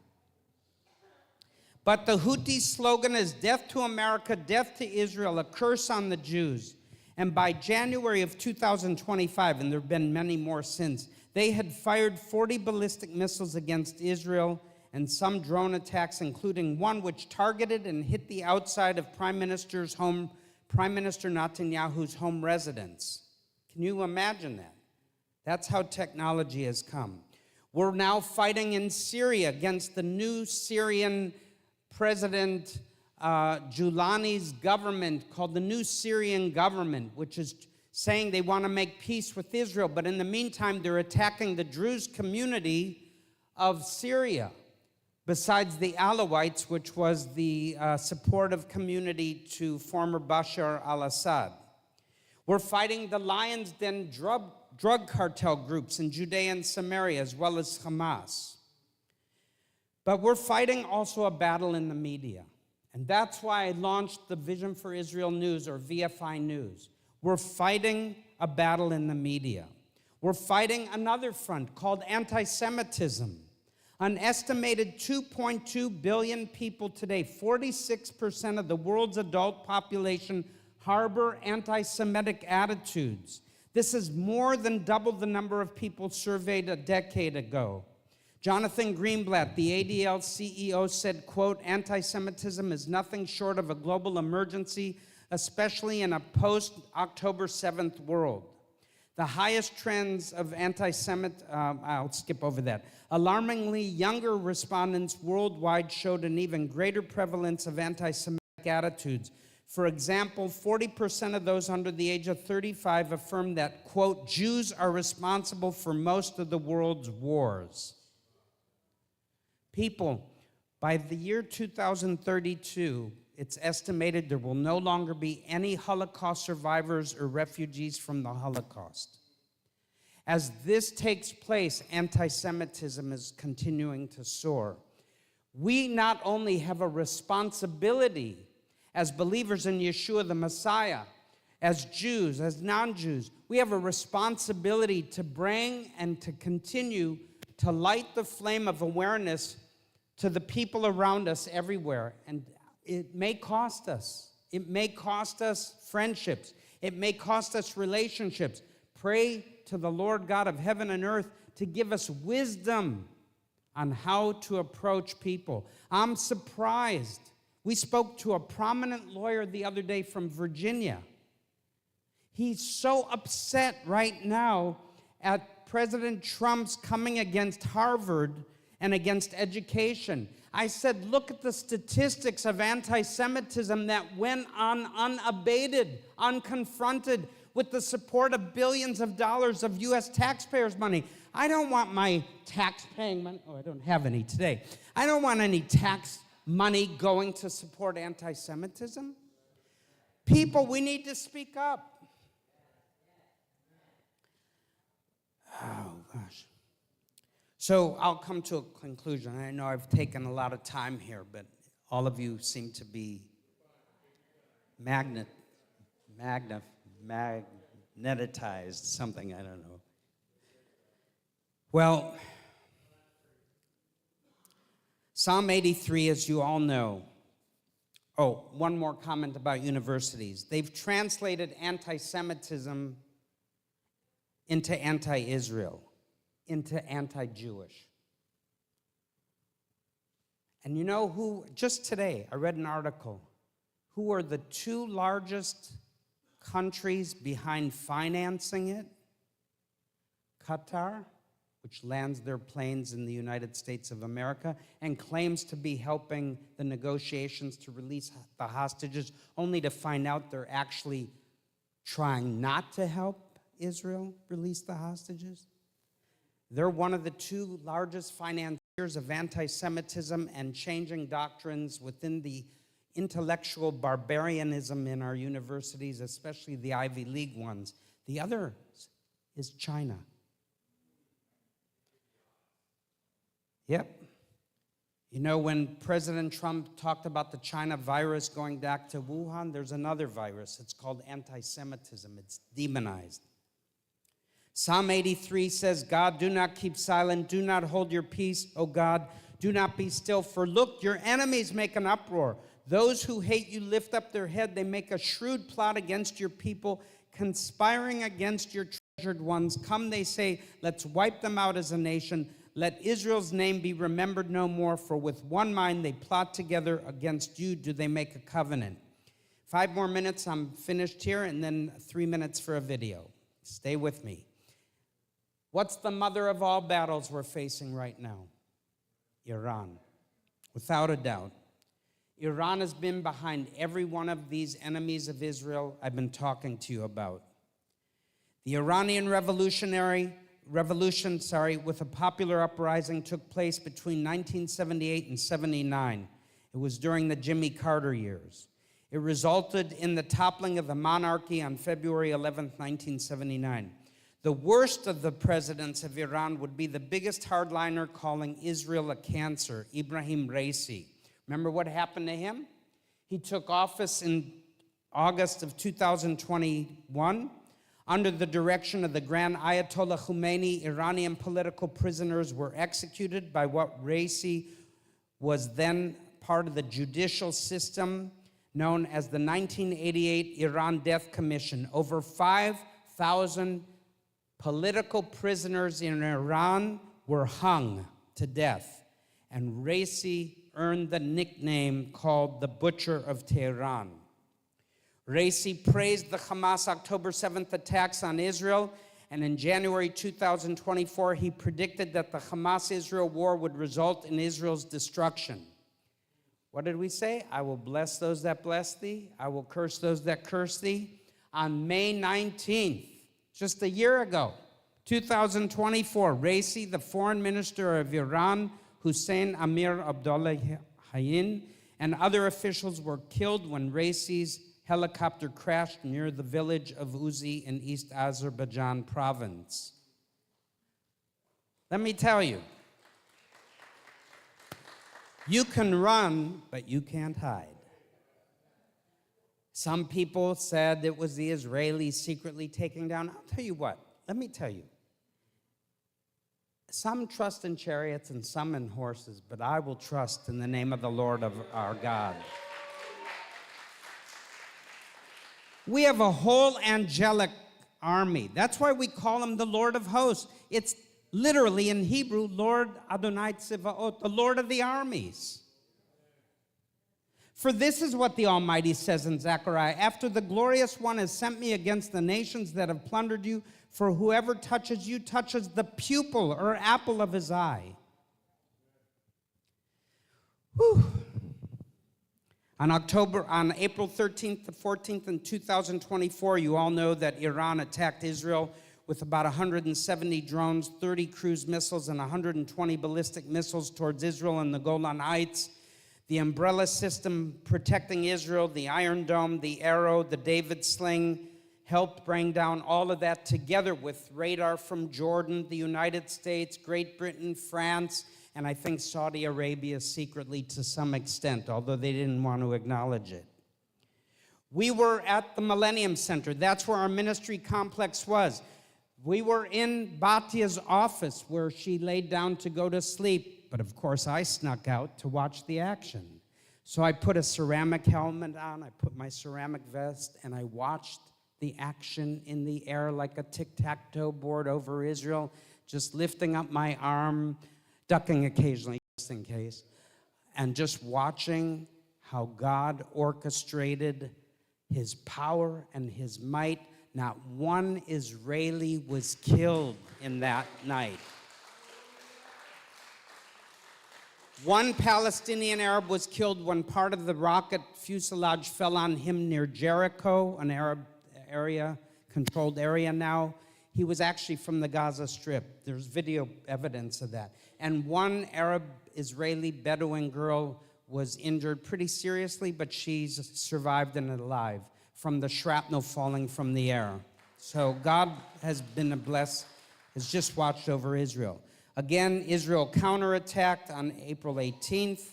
But the Houthi slogan is death to America, death to Israel, a curse on the Jews. And by January of 2025, and there have been many more since, they had fired 40 ballistic missiles against Israel and some drone attacks, including one which targeted and hit the outside of Prime Minister Netanyahu's home residence. Can you imagine that? That's how technology has come. We're now fighting in Syria against the new Syrian President Giuliani's government, called the New Syrian Government, which is saying they want to make peace with Israel, but in the meantime, they're attacking the Druze community of Syria, besides the Alawites, which was the supportive community to former Bashar al-Assad. We're fighting the Lion's Den drug cartel groups in Judea and Samaria, as well as Hamas. But we're fighting also a battle in the media. And that's why I launched the Vision for Israel News, or VFI News. We're fighting a battle in the media. We're fighting another front called anti-Semitism. An estimated 2.2 billion people today, 46% of the world's adult population, harbor anti-Semitic attitudes. This is more than double the number of people surveyed a decade ago. Jonathan Greenblatt, the ADL CEO, said, quote, anti-Semitism is nothing short of a global emergency, especially in a post-October 7th world. The highest trends of I'll skip over that. Alarmingly, younger respondents worldwide showed an even greater prevalence of anti-Semitic attitudes. For example, 40% of those under the age of 35 affirmed that, quote, Jews are responsible for most of the world's wars. People, by the year 2032, it's estimated there will no longer be any Holocaust survivors or refugees from the Holocaust. As this takes place, anti-Semitism is continuing to soar. We not only have a responsibility as believers in Yeshua the Messiah, as Jews, as non-Jews, we have a responsibility to bring and to continue to light the flame of awareness to the people around us everywhere. And it may cost us. It may cost us friendships. It may cost us relationships. Pray to the Lord God of heaven and earth to give us wisdom on how to approach people. I'm surprised. We spoke to a prominent lawyer the other day from Virginia. He's so upset right now at President Trump's coming against Harvard and against education. I said, look at the statistics of anti-Semitism that went on unabated, unconfronted, with the support of billions of dollars of U.S. taxpayers' money. I don't want my tax-paying money, I don't have any today. I don't want any tax money going to support anti-Semitism. People, we need to speak up. Oh, gosh. So I'll come to a conclusion. I know I've taken a lot of time here, but all of you seem to be magnetized, something, I don't know. Well, Psalm 83, as you all know. Oh, one more comment about universities. They've translated anti-Semitism into anti-Israel, into anti-Jewish. And you know who, just today, I read an article, who are the two largest countries behind financing it? Qatar, which lands their planes in the United States of America and claims to be helping the negotiations to release the hostages, only to find out they're actually trying not to help Israel release the hostages. They're one of the two largest financiers of anti-Semitism and changing doctrines within the intellectual barbarianism in our universities, especially the Ivy League ones. The other is China. Yep. You know, when President Trump talked about the China virus going back to Wuhan, there's another virus. It's called anti-Semitism. It's demonized. Psalm 83 says, God, do not keep silent. Do not hold your peace, O God. Do not be still. For look, your enemies make an uproar. Those who hate you lift up their head. They make a shrewd plot against your people, conspiring against your treasured ones. Come, they say, let's wipe them out as a nation. Let Israel's name be remembered no more, for with one mind they plot together against you. Do they make a covenant? 5 more minutes, I'm finished here, and then 3 minutes for a video. Stay with me. What's the mother of all battles we're facing right now? Iran, without a doubt. Iran has been behind every one of these enemies of Israel I've been talking to you about. The Iranian revolution, with a popular uprising, took place between 1978 and 79. It was during the Jimmy Carter years. It resulted in the toppling of the monarchy on February 11, 1979. The worst of the presidents of Iran would be the biggest hardliner calling Israel a cancer, Ibrahim Raisi. Remember what happened to him? He took office in August of 2021. Under the direction of the Grand Ayatollah Khomeini, Iranian political prisoners were executed by what Raisi was then part of the judicial system known as the 1988 Iran Death Commission. Over 5,000 political prisoners in Iran were hung to death, and Raisi earned the nickname called the Butcher of Tehran. Raisi praised the Hamas October 7th attacks on Israel, and in January 2024, he predicted that the Hamas-Israel war would result in Israel's destruction. What did we say? I will bless those that bless thee. I will curse those that curse thee. On May 19th, just a year ago, 2024, Raisi, the foreign minister of Iran, Hussein Amir Abdollahian, and other officials were killed when Raisi's helicopter crashed near the village of Uzi in East Azerbaijan province. Let me tell you, you can run, but you can't hide. Some people said it was the Israelis secretly taking down. I'll tell you what, let me tell you. Some trust in chariots and some in horses, but I will trust in the name of the Lord of our God. We have a whole angelic army. That's why we call him the Lord of hosts. It's literally in Hebrew, Lord Adonai Tzivaot, the Lord of the armies. For this is what the Almighty says in Zechariah, after the glorious one has sent me against the nations that have plundered you, for whoever touches you touches the pupil or apple of his eye. Whew. On April 13th to 14th in 2024, you all know that Iran attacked Israel with about 170 drones, 30 cruise missiles, and 120 ballistic missiles towards Israel and the Golan Heights. The umbrella system protecting Israel, the Iron Dome, the Arrow, the David Sling, helped bring down all of that together with radar from Jordan, the United States, Great Britain, France, and I think Saudi Arabia secretly to some extent, although they didn't want to acknowledge it. We were at the Millennium Center. That's where our ministry complex was. We were in Batya's office where she laid down to go to sleep But of course, I snuck out to watch the action. So I put a ceramic helmet on, I put my ceramic vest, and I watched the action in the air like a tic-tac-toe board over Israel, just lifting up my arm, ducking occasionally, just in case, and just watching how God orchestrated his power and his might. Not one Israeli was killed in that night. One Palestinian Arab was killed when part of the rocket fuselage fell on him near Jericho, an Arab area, controlled area now. He was actually from the Gaza Strip. There's video evidence of that. And one Arab-Israeli Bedouin girl was injured pretty seriously, but she's survived and alive from the shrapnel falling from the air. So God has just watched over Israel. Again, Israel counterattacked on April 18th,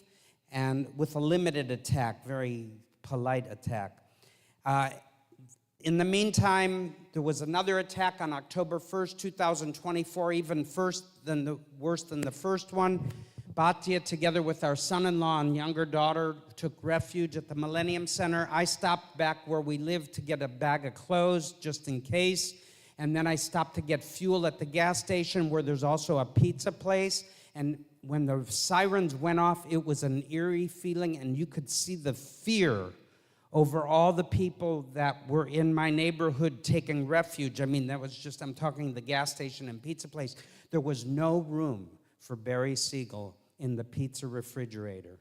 and with a limited attack, very polite attack. In the meantime, there was another attack on October 1st, 2024, even worse than the first one. Batya, together with our son-in-law and younger daughter, took refuge at the Millennium Center. I stopped back where we lived to get a bag of clothes, just in case. And then I stopped to get fuel at the gas station, where there's also a pizza place. And when the sirens went off, it was an eerie feeling, and you could see the fear over all the people that were in my neighborhood taking refuge. I mean, that was just, I'm talking the gas station and pizza place. There was no room for Barrry Segal in the pizza refrigerator.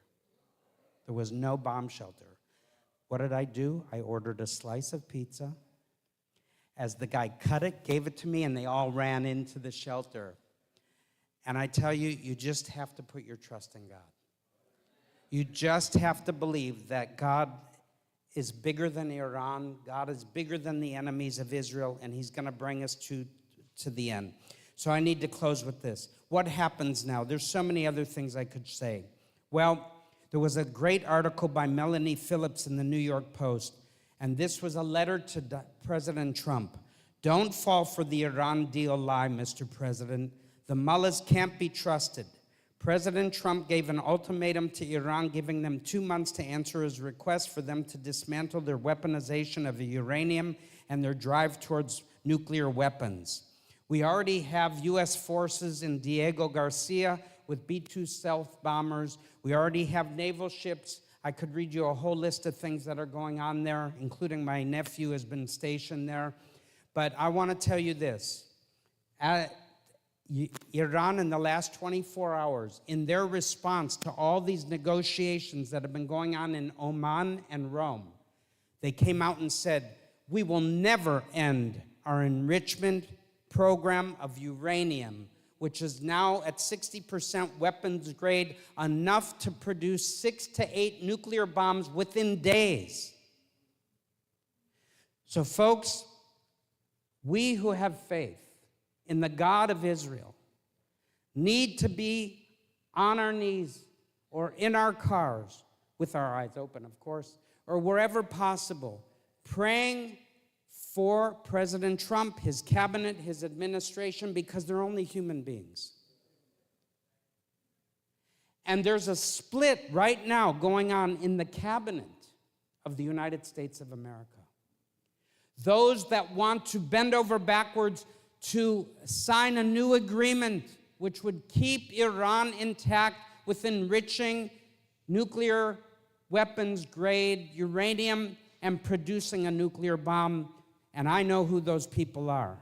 There was no bomb shelter. What did I do? I ordered a slice of pizza. As the guy cut it, gave it to me, and they all ran into the shelter. And I tell you, you just have to put your trust in God. You just have to believe that God is bigger than Iran. God is bigger than the enemies of Israel, and he's going to bring us to the end. So I need to close with this. What happens now? There's so many other things I could say. Well, there was a great article by Melanie Phillips in the New York Post, and this was a letter to President Trump. Don't fall for the Iran deal lie, Mr. President. The mullahs can't be trusted. President Trump gave an ultimatum to Iran, giving them 2 months to answer his request for them to dismantle their weaponization of uranium and their drive towards nuclear weapons. We already have U.S. forces in Diego Garcia with B-2 stealth bombers. We already have naval ships. I could read you a whole list of things that are going on there, including my nephew has been stationed there. But I want to tell you this. Iran, in the last 24 hours, in their response to all these negotiations that have been going on in Oman and Rome, they came out and said, we will never end our enrichment program of uranium, which is now at 60% weapons grade, enough to produce 6 to 8 nuclear bombs within days. So folks, we who have faith in the God of Israel need to be on our knees or in our cars, with our eyes open, of course, or wherever possible, praying for President Trump, his cabinet, his administration, because they're only human beings. And there's a split right now going on in the cabinet of the United States of America. Those that want to bend over backwards to sign a new agreement which would keep Iran intact with enriching nuclear weapons grade uranium and producing a nuclear bomb. And I know who those people are.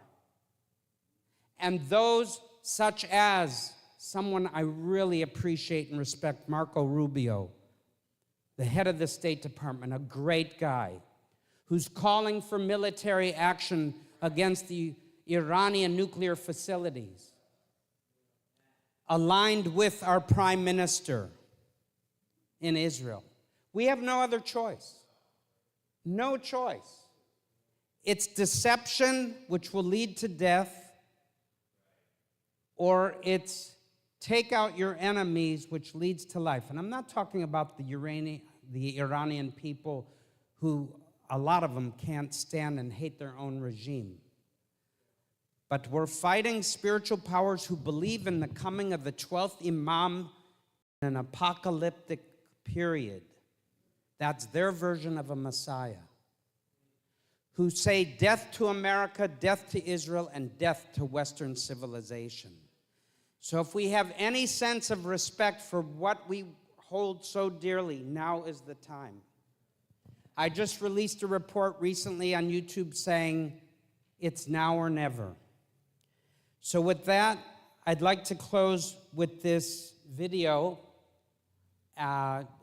And those such as someone I really appreciate and respect, Marco Rubio, the head of the State Department, a great guy, who's calling for military action against the Iranian nuclear facilities, aligned with our prime minister in Israel. We have no other choice. No choice. It's deception, which will lead to death, or it's take out your enemies, which leads to life. And I'm not talking about the Iranian people who, a lot of them can't stand and hate their own regime. But we're fighting spiritual powers who believe in the coming of the 12th Imam an apocalyptic period. That's their version of a Messiah, who say death to America, death to Israel, and death to Western civilization. So if we have any sense of respect for what we hold so dearly, now is the time. I just released a report recently on YouTube saying it's now or never. So with that, I'd like to close with this video.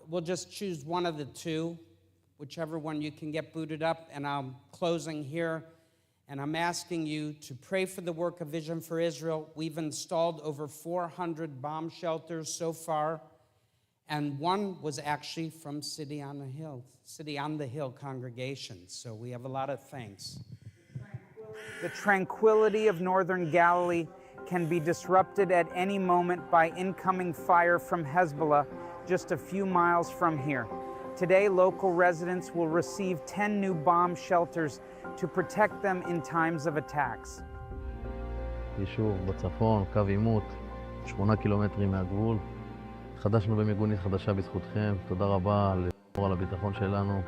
We'll just choose one of the two, whichever one you can get booted up, and I'm closing here. And I'm asking you to pray for the work of Vision for Israel. We've installed over 400 bomb shelters so far, and one was actually from City on the Hill congregation. So we have a lot of thanks. The tranquility of northern Galilee can be disrupted at any moment by incoming fire from Hezbollah just a few miles from here. Today, local residents will receive 10 new bomb shelters to protect them in times of attacks. יישוב בצפון, קו עימות, 8 קילומטרים מהגבול. חדשנו במיגונית חדשה בזכותכם. תודה רבה על הביטחון שלנו.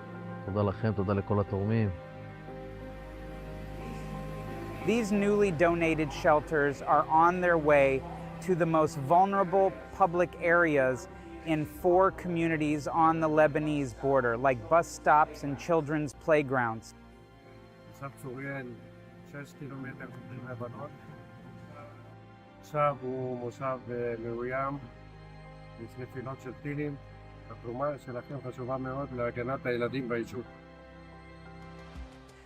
תודה לכם, תודה לכל התורמים. These newly donated shelters are on their way to the most vulnerable public areas in 4 communities on the Lebanese border, like bus stops and children's playgrounds. מושב צוריאל, 6 קילומטר מלבנון. עכשיו הוא מושב מאוים, יש נפילות של טילים. התרומה שלכם חשובה מאוד להגנת הילדים ביישוב.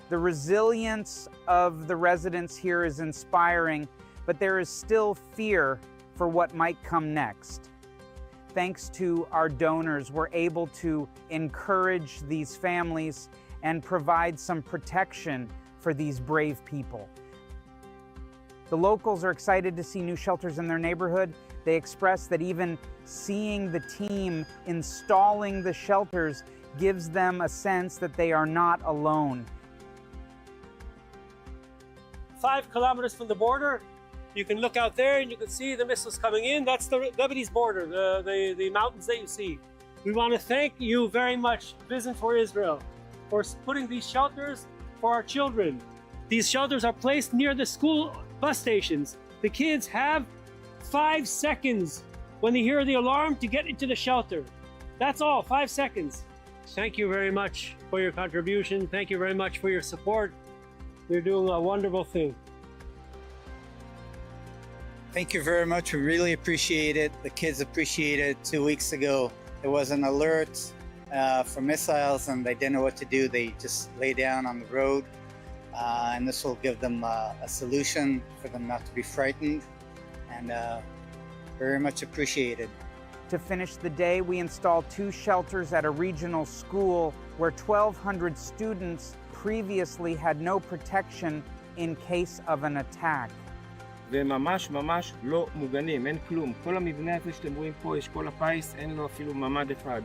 The resilience of the residents here is inspiring, but there is still fear for what might come next. Thanks to our donors, we're able to encourage these families and provide some protection for these brave people. The locals are excited to see new shelters in their neighborhood. They express that even seeing the team installing the shelters gives them a sense that they are not alone. 5 kilometers from the border, you can look out there and you can see the missiles coming in. That's the Lebanese border, the mountains that you see. We want to thank you very much, Vision for Israel, for putting these shelters for our children. These shelters are placed near the school bus stations. The kids have 5 seconds when they hear the alarm to get into the shelter. That's all, 5 seconds. Thank you very much for your contribution. Thank you very much for your support. You're doing a wonderful thing. Thank you very much. We really appreciate it. The kids appreciate it. 2 weeks ago, there was an alert for missiles and they didn't know what to do. They just lay down on the road. And this will give them a solution for them not to be frightened, and very much appreciated. To finish the day, we installed 2 shelters at a regional school where 1,200 students previously had no protection in case of an attack. וממש ממש לא מוגנים, אין כלום. כל המבנה הזה שאתם רואים פה, יש כל הפיס, אין לו אפילו ממד אחד.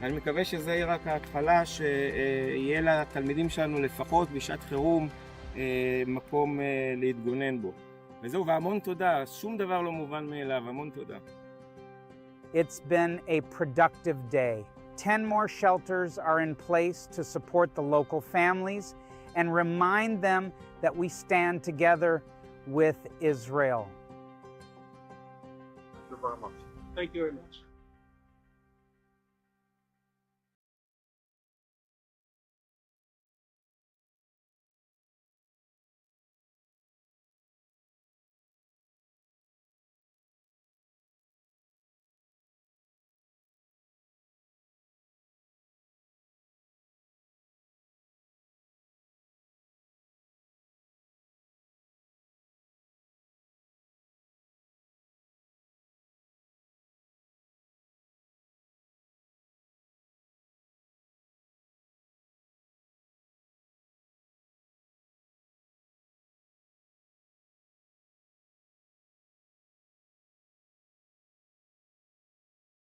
אני מקווה שזה יהיה רק ההתחלה, שיהיה לתלמידים שלנו לפחות בשעת חירום מקום להתגונן בו. וזהו, והמון תודה, שום דבר לא מובן מאליו, המון תודה. It's been a productive day. 10 more shelters are in place to support the local families and remind them that we stand together with Israel. Thank you very much.